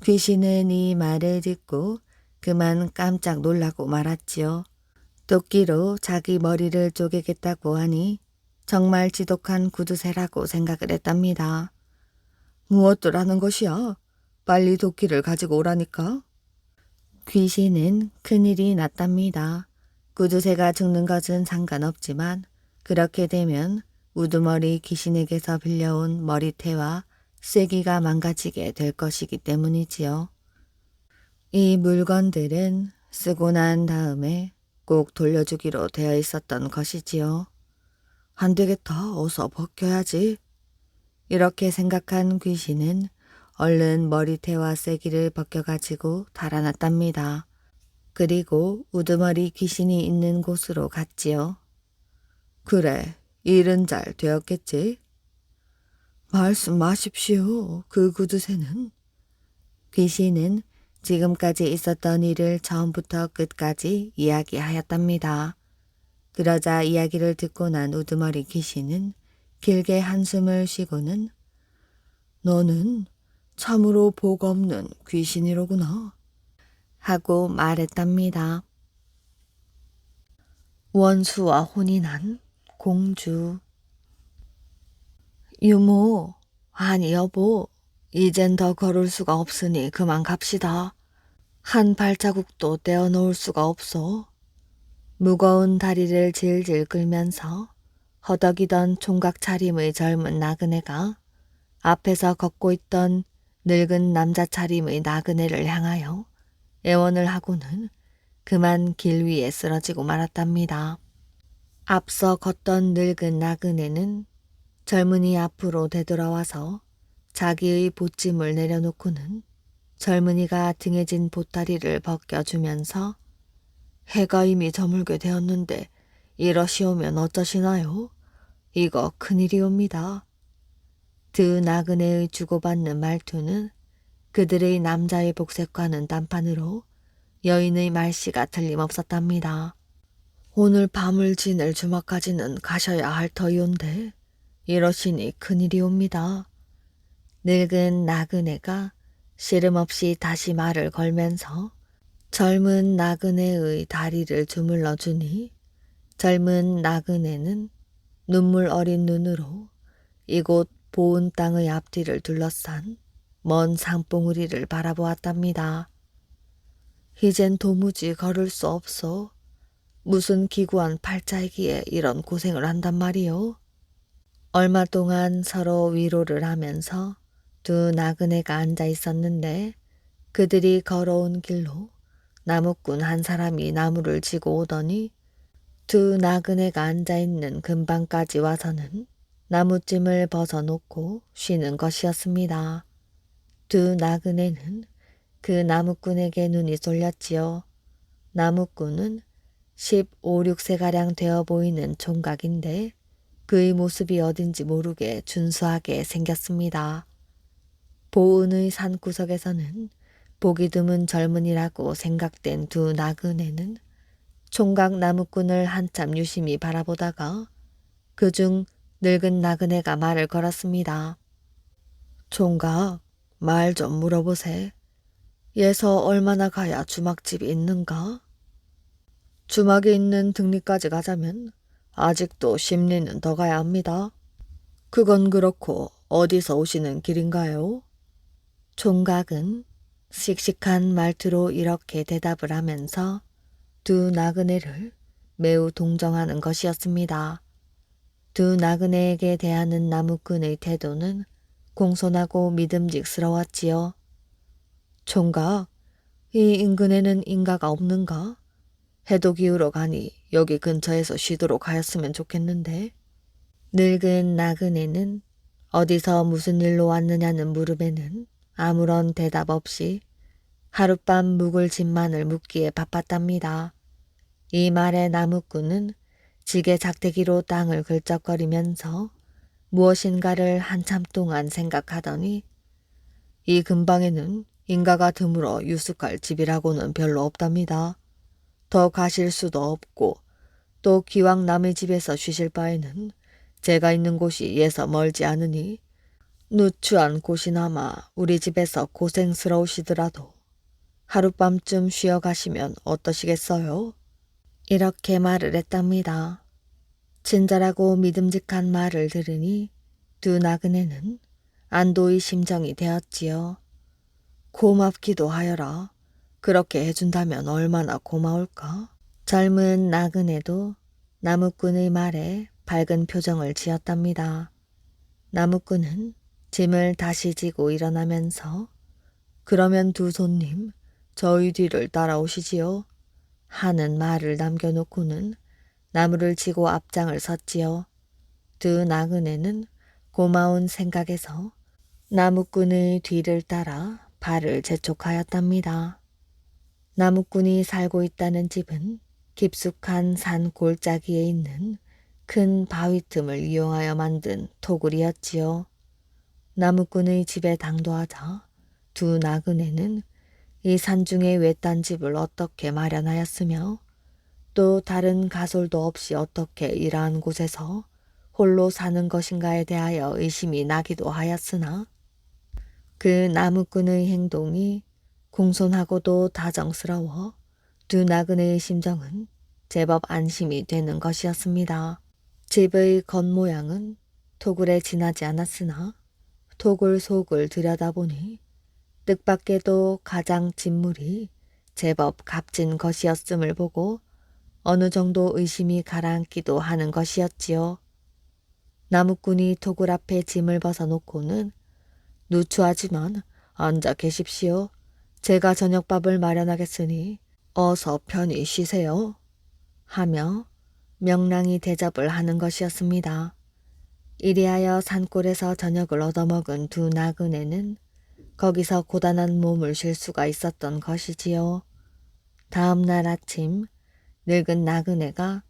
귀신은 이 말을 듣고 그만 깜짝 놀라고 말았지요. 도끼로 자기 머리를 쪼개겠다고 하니 정말 지독한 구두쇠라고 생각을 했답니다. 무엇들하는 것이야? 빨리 도끼를 가지고 오라니까. 귀신은 큰일이 났답니다. 구두쇠가 죽는 것은 상관없지만 그렇게 되면 우두머리 귀신에게서 빌려온 머리태와 쐐기가 망가지게 될 것이기 때문이지요. 이 물건들은 쓰고 난 다음에 꼭 돌려주기로 되어 있었던 것이지요. 안 되겠다. 어서 벗겨야지. 이렇게 생각한 귀신은 얼른 머리태와 쐐기를 벗겨가지고 달아났답니다. 그리고 우두머리 귀신이 있는 곳으로 갔지요. 그래, 일은 잘 되었겠지? 말씀하십시오. 그 구두쇠는? 귀신은 지금까지 있었던 일을 처음부터 끝까지 이야기하였답니다. 그러자 이야기를 듣고 난 우두머리 귀신은 길게 한숨을 쉬고는 너는 참으로 복 없는 귀신이로구나 하고 말했답니다. 원수와 혼이 난 공주. 유모, 아니 여보, 이젠 더 걸을 수가 없으니 그만 갑시다. 한 발자국도 떼어놓을 수가 없어. 무거운 다리를 질질 끌면서 허덕이던 총각 차림의 젊은 나그네가 앞에서 걷고 있던 늙은 남자 차림의 나그네를 향하여 애원을 하고는 그만 길 위에 쓰러지고 말았답니다. 앞서 걷던 늙은 나그네는 젊은이 앞으로 되돌아와서 자기의 보찜을 내려놓고는 젊은이가 등에 진 보따리를 벗겨주면서 해가 이미 저물게 되었는데 이러시오면 어쩌시나요? 이거 큰일이옵니다. 두 나그네의 주고받는 말투는 그들의 남자의 복색과는 딴판으로 여인의 말씨가 틀림없었답니다. 오늘 밤을 지낼 주막까지는 가셔야 할 터이온데 이러시니 큰일이옵니다. 늙은 나그네가 씨름없이 다시 말을 걸면서 젊은 나그네의 다리를 주물러 주니 젊은 나그네는 눈물 어린 눈으로 이곳 보은 땅의 앞뒤를 둘러싼 먼 산봉우리를 바라보았답니다. 이젠 도무지 걸을 수 없어. 무슨 기구한 팔자이기에 이런 고생을 한단 말이오. 얼마 동안 서로 위로를 하면서 두 나그네가 앉아 있었는데 그들이 걸어온 길로 나무꾼 한 사람이 나무를 지고 오더니 두 나그네가 앉아있는 근방까지 와서는 나무찜을 벗어놓고 쉬는 것이었습니다. 두 나그네는 그 나무꾼에게 눈이 쏠렸지요. 나무꾼은 15, 16세가량 되어 보이는 총각인데 그의 모습이 어딘지 모르게 준수하게 생겼습니다. 보은의 산구석에서는 보기 드문 젊은이라고 생각된 두 나그네는 총각 나무꾼을 한참 유심히 바라보다가 그중 늙은 나그네가 말을 걸었습니다. 총각, 말 좀 물어보세. 예서 얼마나 가야 주막집이 있는가? 주막이 있는 등리까지 가자면 아직도 10리는 더 가야 합니다. 그건 그렇고 어디서 오시는 길인가요? 총각은 씩씩한 말투로 이렇게 대답을 하면서 두 나그네를 매우 동정하는 것이었습니다. 두 나그네에게 대하는 나무꾼의 태도는 공손하고 믿음직스러웠지요. 총각, 이 인근에는 인가가 없는가? 해도 기울어 가니 여기 근처에서 쉬도록 하였으면 좋겠는데. 늙은 나그네는 어디서 무슨 일로 왔느냐는 물음에는 아무런 대답 없이 하룻밤 묵을 집만을 묵기에 바빴답니다. 이 말에 나무꾼은 지게 작대기로 땅을 긁적거리면서 무엇인가를 한참 동안 생각하더니 이 근방에는 인가가 드물어 유숙할 집이라고는 별로 없답니다. 더 가실 수도 없고 또 기왕 남의 집에서 쉬실 바에는 제가 있는 곳이 예서 멀지 않으니 누추한 곳이나마 우리 집에서 고생스러우시더라도 하룻밤쯤 쉬어 가시면 어떠시겠어요? 이렇게 말을 했답니다. 친절하고 믿음직한 말을 들으니 두 나그네는 안도의 심정이 되었지요. 고맙기도 하여라. 그렇게 해준다면 얼마나 고마울까? 젊은 나그네도 나무꾼의 말에 밝은 표정을 지었답니다. 나무꾼은 짐을 다시 지고 일어나면서 그러면 두 손님 저희 뒤를 따라오시지요. 하는 말을 남겨놓고는 나무를 치고 앞장을 섰지요. 두 나그네는 고마운 생각에서 나무꾼의 뒤를 따라 발을 재촉하였답니다. 나무꾼이 살고 있다는 집은 깊숙한 산 골짜기에 있는 큰 바위 틈을 이용하여 만든 토굴이었지요. 나무꾼의 집에 당도하자 두 나그네는 이 산중의 외딴 집을 어떻게 마련하였으며 또 다른 가솔도 없이 어떻게 이러한 곳에서 홀로 사는 것인가에 대하여 의심이 나기도 하였으나 그 나무꾼의 행동이 공손하고도 다정스러워 두 나그네의 심정은 제법 안심이 되는 것이었습니다. 집의 겉모양은 토굴에 지나지 않았으나 토굴 속을 들여다보니 뜻밖에도 가장 진물이 제법 값진 것이었음을 보고 어느 정도 의심이 가라앉기도 하는 것이었지요. 나무꾼이 토굴 앞에 짐을 벗어놓고는 누추하지만 앉아 계십시오. 제가 저녁밥을 마련하겠으니 어서 편히 쉬세요. 하며 명랑히 대접을 하는 것이었습니다. 이리하여 산골에서 저녁을 얻어먹은 두 나그네는 거기서 고단한 몸을 쉴 수가 있었던 것이지요. 다음 날 아침 늙은 나그네가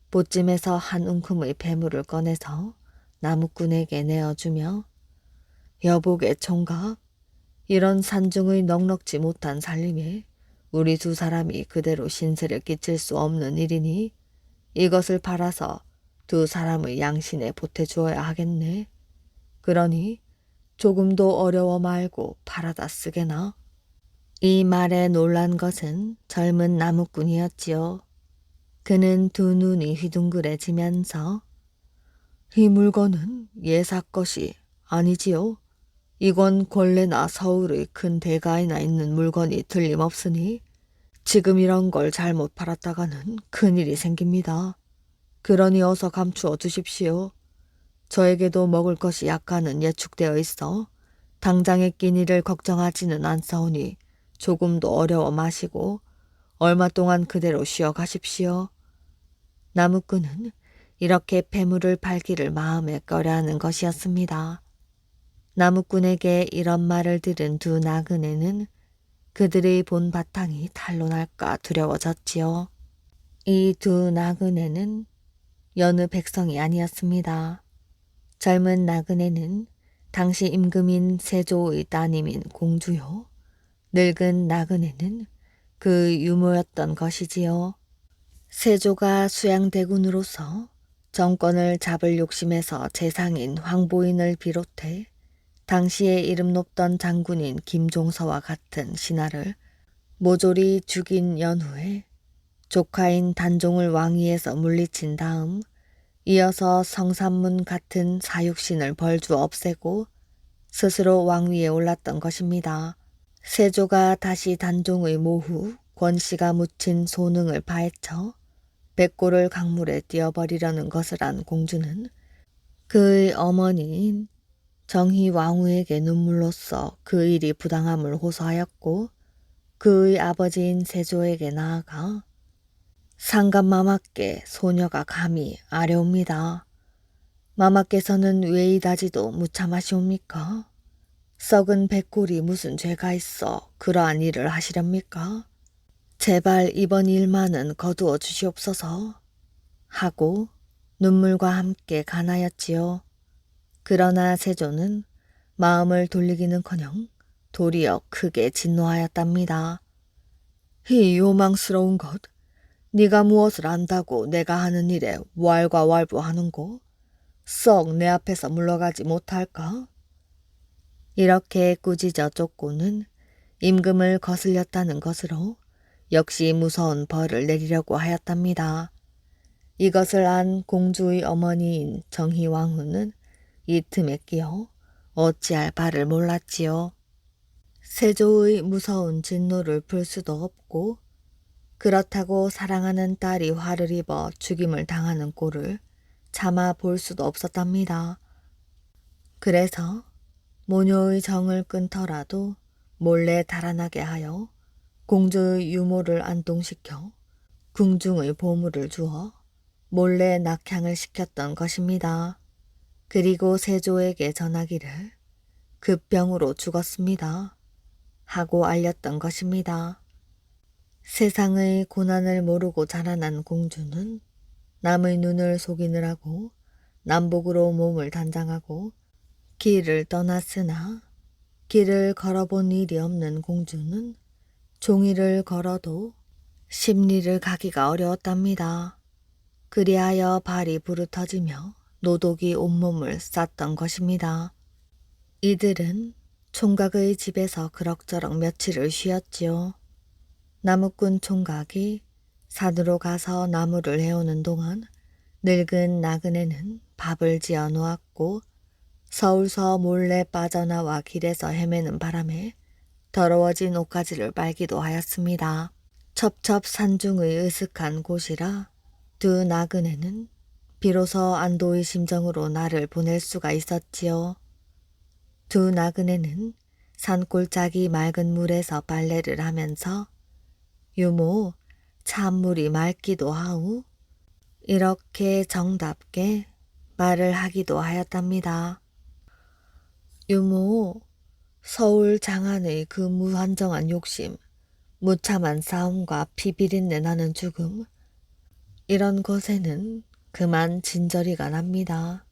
보찜에서 한 움큼의 배물을 꺼내서 나무꾼에게 내어주며 여보게 총각, 이런 산중의 넉넉지 못한 살림에 우리 두 사람이 그대로 신세를 끼칠 수 없는 일이니 이것을 팔아서 두 사람의 양신에 보태주어야 하겠네. 그러니 조금도 어려워 말고 팔아다 쓰게나. 이 말에 놀란 것은 젊은 나무꾼이었지요. 그는 두 눈이 휘둥그레지면서 이 물건은 예사 것이 아니지요. 이건 권례나 서울의 큰 대가에나 있는 물건이 틀림없으니 지금 이런 걸 잘못 팔았다가는 큰일이 생깁니다. 그러니 어서 감추어 두십시오. 저에게도 먹을 것이 약간은 예축되어 있어 당장의 끼니를 걱정하지는 않사오니 조금도 어려워 마시고 얼마 동안 그대로 쉬어 가십시오. 나무꾼은 이렇게 폐물을 팔기를 마음에 꺼려하는 것이었습니다. 나무꾼에게 이런 말을 들은 두 나그네는 그들의 본 바탕이 탄로날까 두려워졌지요. 이 두 나그네는 여느 백성이 아니었습니다. 젊은 나그네는 당시 임금인 세조의 따님인 공주요. 늙은 나그네는 그 유모였던 것이지요. 세조가 수양대군으로서 정권을 잡을 욕심에서 재상인 황보인을 비롯해 당시에 이름 높던 장군인 김종서와 같은 신하를 모조리 죽인 연후에 조카인 단종을 왕위에서 물리친 다음 이어서 성삼문 같은 사육신을 벌주 없애고 스스로 왕위에 올랐던 것입니다. 세조가 다시 단종의 모후 권씨가 묻힌 소능을 파헤쳐 백골을 강물에 띄어버리려는 것을 안 공주는 그의 어머니인 정희왕후에게 눈물로써 그 일이 부당함을 호소하였고 그의 아버지인 세조에게 나아가 상감마마께 소녀가 감히 아뢰옵니다. 마마께서는 왜 이다지도 무참하시옵니까? 썩은 백골이 무슨 죄가 있어 그러한 일을 하시렵니까? 제발 이번 일만은 거두어 주시옵소서 하고 눈물과 함께 간하였지요. 그러나 세조는 마음을 돌리기는커녕 도리어 크게 진노하였답니다. 이 요망스러운 것, 네가 무엇을 안다고 내가 하는 일에 왈가왈부하는고? 썩 내 앞에서 물러가지 못할까? 이렇게 꾸짖어 쫓고는 임금을 거슬렸다는 것으로 역시 무서운 벌을 내리려고 하였답니다. 이것을 안 공주의 어머니인 정희왕후는 이 틈에 끼어 어찌할 바를 몰랐지요. 세조의 무서운 진노를 풀 수도 없고 그렇다고 사랑하는 딸이 화를 입어 죽임을 당하는 꼴을 차마 볼 수도 없었답니다. 그래서 모녀의 정을 끊더라도 몰래 달아나게 하여 공주의 유모를 안동시켜 궁중의 보물을 주어 몰래 낙향을 시켰던 것입니다. 그리고 세조에게 전하기를 급병으로 죽었습니다. 하고 알렸던 것입니다. 세상의 고난을 모르고 자라난 공주는 남의 눈을 속이느라고 남복으로 몸을 단장하고 길을 떠났으나 길을 걸어본 일이 없는 공주는 종이를 걸어도 십리를 가기가 어려웠답니다. 그리하여 발이 부르터지며 노독이 온몸을 쌌던 것입니다. 이들은 총각의 집에서 그럭저럭 며칠을 쉬었지요. 나무꾼 총각이 산으로 가서 나무를 해오는 동안 늙은 나그네는 밥을 지어 놓았고 서울서 몰래 빠져나와 길에서 헤매는 바람에 더러워진 옷가지를 빨기도 하였습니다. 첩첩 산중의 으슥한 곳이라 두 나그네는 비로소 안도의 심정으로 날을 보낼 수가 있었지요. 두 나그네는 산골짜기 맑은 물에서 빨래를 하면서 유모, 찬물이 맑기도 하우. 이렇게 정답게 말을 하기도 하였답니다. 유모, 서울 장안의 그 무한정한 욕심, 무참한 싸움과 피비린내 나는 죽음, 이런 것에는 그만 진저리가 납니다.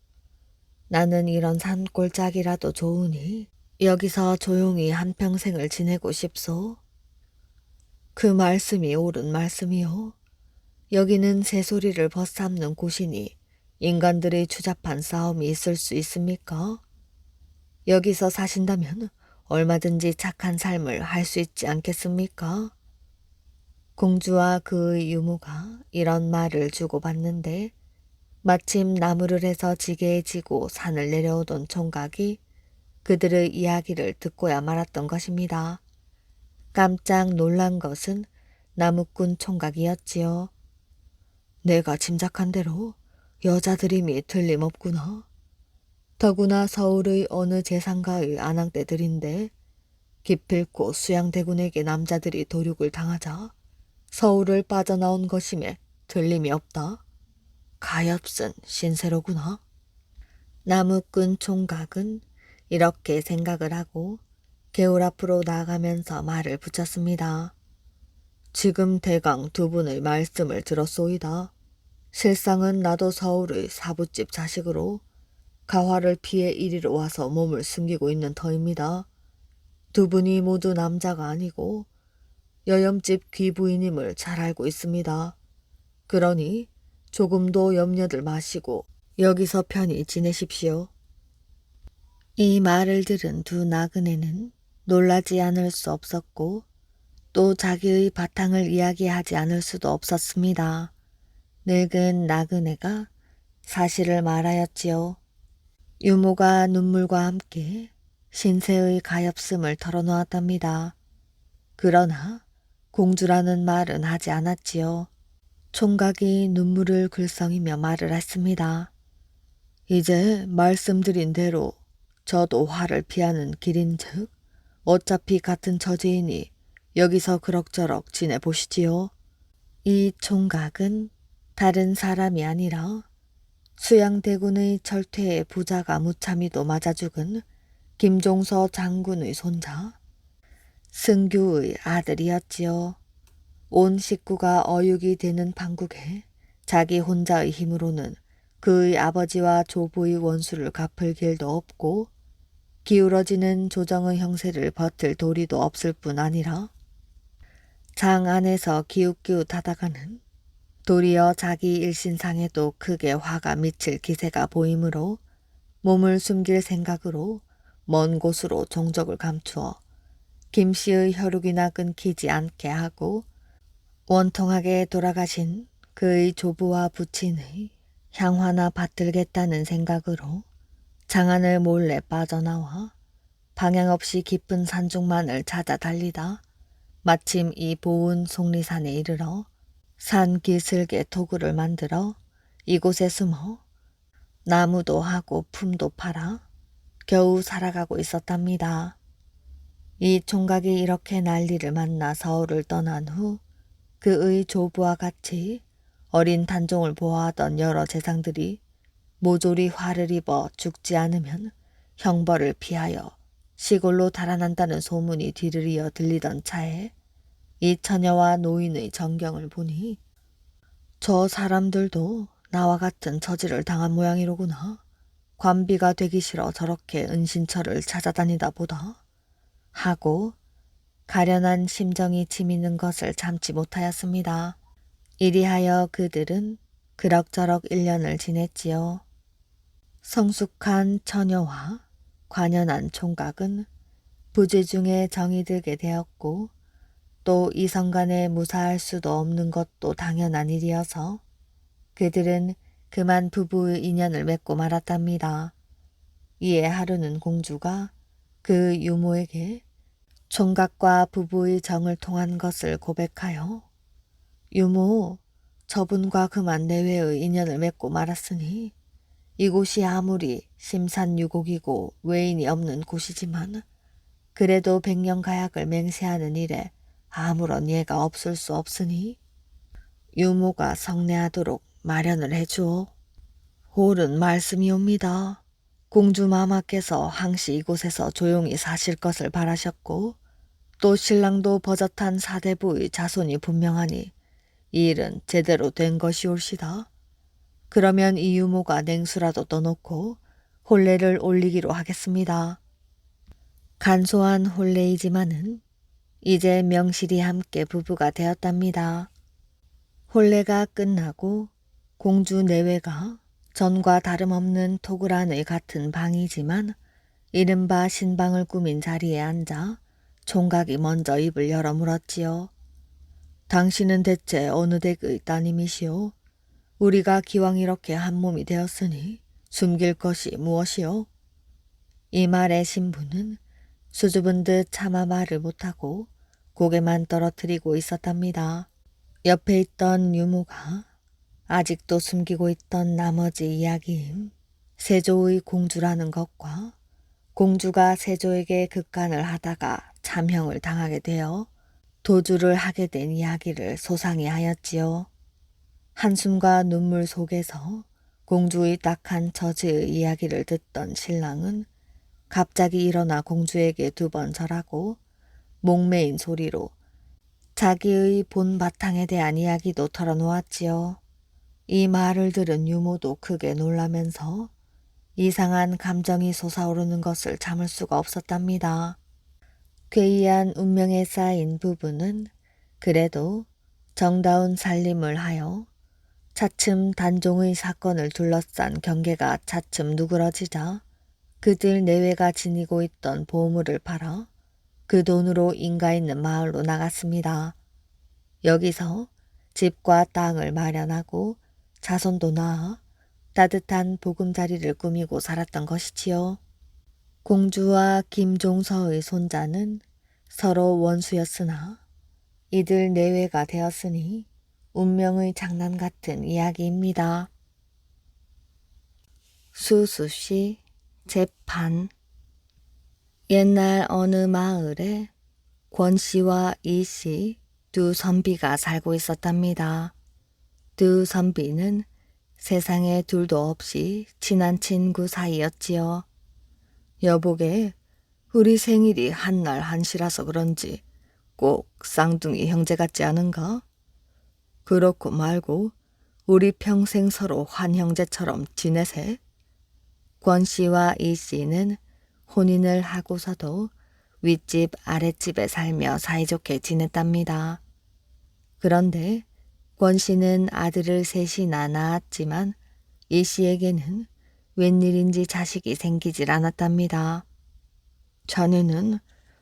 나는 이런 산골짜기라도 좋으니 여기서 조용히 한평생을 지내고 싶소. 그 말씀이 옳은 말씀이요. 여기는 새소리를 벗삼는 곳이니 인간들의 추잡한 싸움이 있을 수 있습니까? 여기서 사신다면 얼마든지 착한 삶을 할 수 있지 않겠습니까? 공주와 그의 유모가 이런 말을 주고받는데 마침 나무를 해서 지게에 지고 산을 내려오던 총각이 그들의 이야기를 듣고야 말았던 것입니다. 깜짝 놀란 것은 나무꾼 총각이었지요. 내가 짐작한 대로 여자들임이 틀림없구나. 더구나 서울의 어느 재상가의 아낙대들인데 기필코 수양대군에게 남자들이 도륙을 당하자 서울을 빠져나온 것임에 틀림이 없다. 가엾은 신세로구나. 나무꾼 총각은 이렇게 생각을 하고 개울 앞으로 나아가면서 말을 붙였습니다. 지금 대강 두 분의 말씀을 들었소이다. 실상은 나도 서울의 사부집 자식으로 가화를 피해 이리로 와서 몸을 숨기고 있는 터입니다. 두 분이 모두 남자가 아니고 여염집 귀부인임을 잘 알고 있습니다. 그러니 조금도 염려들 마시고 여기서 편히 지내십시오. 이 말을 들은 두 나그네는 놀라지 않을 수 없었고 또 자기의 바탕을 이야기하지 않을 수도 없었습니다. 늙은 나그네가 사실을 말하였지요. 유모가 눈물과 함께 신세의 가엾음을 털어놓았답니다. 그러나 공주라는 말은 하지 않았지요. 총각이 눈물을 글썽이며 말을 했습니다. 이제 말씀드린 대로 저도 화를 피하는 길인즉 어차피 같은 처지이니 여기서 그럭저럭 지내보시지요. 이 총각은 다른 사람이 아니라 수양대군의 철퇴의 부자가 무참히도 맞아 죽은 김종서 장군의 손자 승규의 아들이었지요. 온 식구가 어육이 되는 판국에 자기 혼자의 힘으로는 그의 아버지와 조부의 원수를 갚을 길도 없고 기울어지는 조정의 형세를 버틸 도리도 없을 뿐 아니라 장 안에서 기웃기웃하다가는 도리어 자기 일신상에도 크게 화가 미칠 기세가 보이므로 몸을 숨길 생각으로 먼 곳으로 종적을 감추어 김씨의 혈육이나 끊기지 않게 하고 원통하게 돌아가신 그의 조부와 부친의 향화나 받들겠다는 생각으로 장안을 몰래 빠져나와 방향 없이 깊은 산중만을 찾아 달리다 마침 이 보은 속리산에 이르러 산 기슭에 토구를 만들어 이곳에 숨어 나무도 하고 품도 팔아 겨우 살아가고 있었답니다. 이 총각이 이렇게 난리를 만나 서울을 떠난 후 그의 조부와 같이 어린 단종을 보호하던 여러 재상들이 모조리 화를 입어 죽지 않으면 형벌을 피하여 시골로 달아난다는 소문이 뒤를 이어 들리던 차에 이 처녀와 노인의 전경을 보니 저 사람들도 나와 같은 처지를 당한 모양이로구나. 관비가 되기 싫어 저렇게 은신처를 찾아다니다 보다 하고 가련한 심정이 치미는 것을 참지 못하였습니다. 이리하여 그들은 그럭저럭 1년을 지냈지요. 성숙한 처녀와 관연한 총각은 부재 중에 정이 들게 되었고 또 이성간에 무사할 수도 없는 것도 당연한 일이어서 그들은 그만 부부의 인연을 맺고 말았답니다. 이에 하루는 공주가 그 유모에게 총각과 부부의 정을 통한 것을 고백하여 유모, 저분과 그만 내외의 인연을 맺고 말았으니 이곳이 아무리 심산유곡이고 외인이 없는 곳이지만 그래도 백년가약을 맹세하는 일에 아무런 예가 없을 수 없으니 유모가 성례하도록 마련을 해주오. 옳은 말씀이옵니다. 공주마마께서 항시 이곳에서 조용히 사실 것을 바라셨고 또 신랑도 버젓한 사대부의 자손이 분명하니 이 일은 제대로 된 것이올시다. 그러면 이 유모가 냉수라도 떠놓고 혼례를 올리기로 하겠습니다. 간소한 혼례이지만은 이제 명실이 함께 부부가 되었답니다. 혼례가 끝나고 공주 내외가 전과 다름없는 토굴안의 같은 방이지만 이른바 신방을 꾸민 자리에 앉아 총각이 먼저 입을 열어 물었지요. 당신은 대체 어느 댁의 따님이시오? 우리가 기왕 이렇게 한 몸이 되었으니 숨길 것이 무엇이오? 이 말에 신부는 수줍은 듯 차마 말을 못하고 고개만 떨어뜨리고 있었답니다. 옆에 있던 유모가 아직도 숨기고 있던 나머지 이야기인 세조의 공주라는 것과 공주가 세조에게 극간을 하다가 참형을 당하게 되어 도주를 하게 된 이야기를 소상히 하였지요. 한숨과 눈물 속에서 공주의 딱한 처지의 이야기를 듣던 신랑은 갑자기 일어나 공주에게 2번 절하고 목매인 소리로 자기의 본 바탕에 대한 이야기도 털어놓았지요. 이 말을 들은 유모도 크게 놀라면서 이상한 감정이 솟아오르는 것을 참을 수가 없었답니다. 괴이한 운명에 쌓인 부부는 그래도 정다운 살림을 하여 차츰 단종의 사건을 둘러싼 경계가 차츰 누그러지자 그들 내외가 지니고 있던 보물을 팔아 그 돈으로 인가 있는 마을로 나갔습니다. 여기서 집과 땅을 마련하고 자손도 낳아 따뜻한 보금자리를 꾸미고 살았던 것이지요. 공주와 김종서의 손자는 서로 원수였으나 이들 내외가 되었으니 운명의 장난 같은 이야기입니다. 수수씨 재판. 옛날 어느 마을에 권씨와 이씨 2선비가 살고 있었답니다. 2선비는 세상에 둘도 없이 친한 친구 사이였지요. 여보게, 우리 생일이 한날 한시라서 그런지 꼭 쌍둥이 형제 같지 않은가? 그렇고 말고 우리 평생 서로 환형제처럼 지내세. 권씨와 이씨는 혼인을 하고서도 윗집 아랫집에 살며 사이좋게 지냈답니다. 그런데 권씨는 아들을 셋이나 낳았지만 이씨에게는 웬일인지 자식이 생기질 않았답니다. 자네는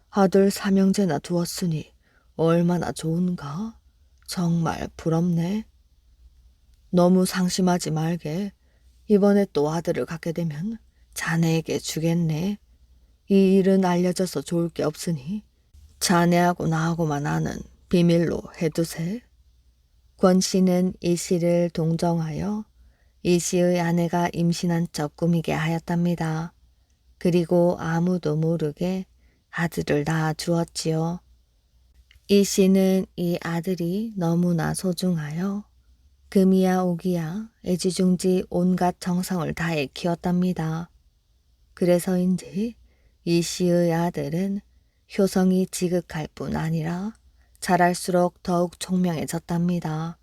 아들 3형제나 두었으니 얼마나 좋은가? 정말 부럽네. 너무 상심하지 말게. 이번에 또 아들을 갖게 되면 자네에게 주겠네. 이 일은 알려져서 좋을 게 없으니 자네하고 나하고만 아는 비밀로 해두세. 권씨는 이씨를 동정하여 이씨의 아내가 임신한 척 꾸미게 하였답니다. 그리고 아무도 모르게 아들을 낳아 주었지요. 이씨는 이 아들이 너무나 소중하여 금이야 오기야 애지중지 온갖 정성을 다해 키웠답니다. 그래서인지 이씨의 아들은 효성이 지극할 뿐 아니라 자랄수록 더욱 총명해졌답니다.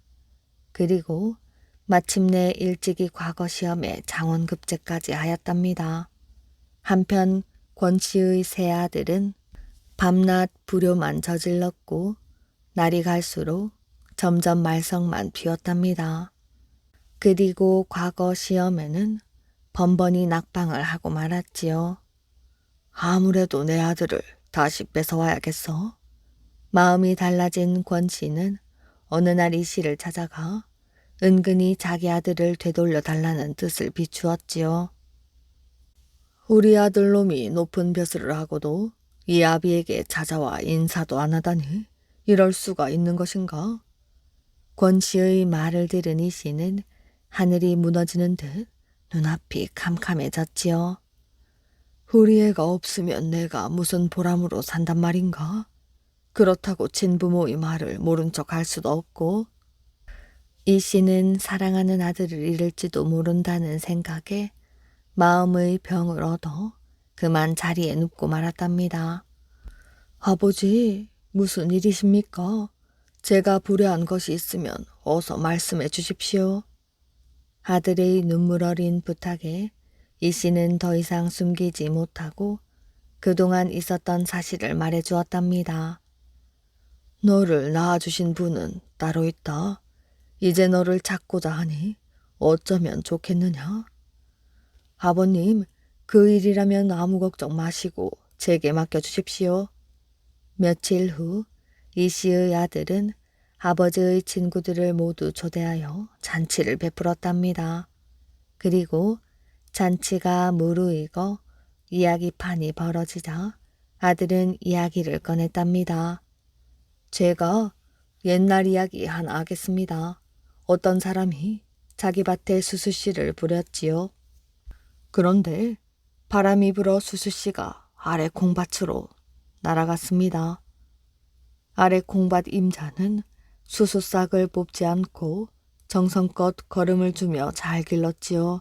그리고 마침내 일찍이 과거 시험에 장원급제까지 하였답니다. 한편 권씨의 세 아들은 밤낮 불효만 저질렀고 날이 갈수록 점점 말썽만 피웠답니다. 그리고 과거 시험에는 번번이 낙방을 하고 말았지요. 아무래도 내 아들을 다시 뺏어와야겠어. 마음이 달라진 권씨는 어느 날 이씨를 찾아가 은근히 자기 아들을 되돌려 달라는 뜻을 비추었지요. 우리 아들놈이 높은 벼슬을 하고도 이 아비에게 찾아와 인사도 안 하다니 이럴 수가 있는 것인가? 권씨의 말을 들은 이씨는 하늘이 무너지는 듯 눈앞이 캄캄해졌지요. 우리 애가 없으면 내가 무슨 보람으로 산단 말인가? 그렇다고 친부모의 말을 모른 척 할 수도 없고. 이 씨는 사랑하는 아들을 잃을지도 모른다는 생각에 마음의 병을 얻어 그만 자리에 눕고 말았답니다. 아버지, 무슨 일이십니까? 제가 불효한 것이 있으면 어서 말씀해 주십시오. 아들의 눈물 어린 부탁에 이 씨는 더 이상 숨기지 못하고 그동안 있었던 사실을 말해 주었답니다. 너를 낳아주신 분은 따로 있다. 이제 너를 찾고자 하니 어쩌면 좋겠느냐? 아버님, 그 일이라면 아무 걱정 마시고 제게 맡겨주십시오. 며칠 후 이 씨의 아들은 아버지의 친구들을 모두 초대하여 잔치를 베풀었답니다. 그리고 잔치가 무르익어 이야기판이 벌어지자 아들은 이야기를 꺼냈답니다. 제가 옛날 이야기 하나 하겠습니다. 어떤 사람이 자기 밭에 수수씨를 뿌렸지요. 그런데 바람이 불어 수수씨가 아래 콩밭으로 날아갔습니다. 아래 콩밭 임자는 수수싹을 뽑지 않고 정성껏 거름을 주며 잘 길렀지요.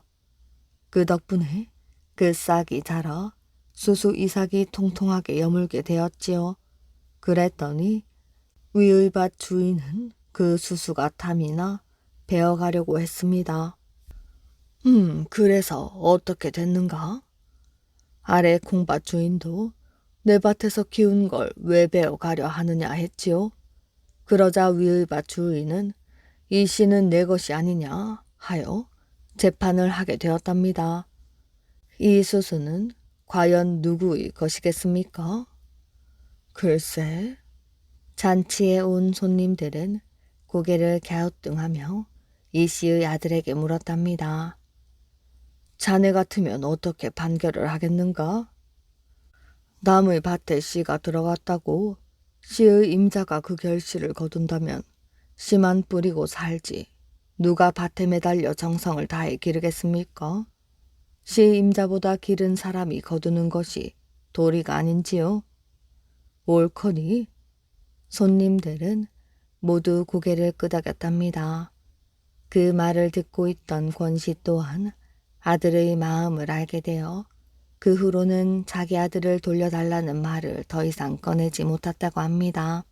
그 덕분에 그 싹이 자라 수수 이삭이 통통하게 여물게 되었지요. 그랬더니 위의 밭 주인은 그 수수가 탐이나 베어가려고 했습니다. 그래서 어떻게 됐는가? 아래 콩밭 주인도 내 밭에서 키운 걸 왜 베어가려 하느냐 했지요. 그러자 위의 밭 주인은 이 씨는 내 것이 아니냐 하여 재판을 하게 되었답니다. 이 수수는 과연 누구의 것이겠습니까? 글쎄. 잔치에 온 손님들은 고개를 갸우뚱하며 이 씨의 아들에게 물었답니다. 자네 같으면 어떻게 판결을 하겠는가? 남의 밭에 씨가 들어갔다고 씨의 임자가 그 결실을 거둔다면 씨만 뿌리고 살지 누가 밭에 매달려 정성을 다해 기르겠습니까? 씨 임자보다 기른 사람이 거두는 것이 도리가 아닌지요? 옳거니? 손님들은 모두 고개를 끄덕였답니다. 그 말을 듣고 있던 권씨 또한 아들의 마음을 알게 되어 그 후로는 자기 아들을 돌려달라는 말을 더 이상 꺼내지 못했다고 합니다.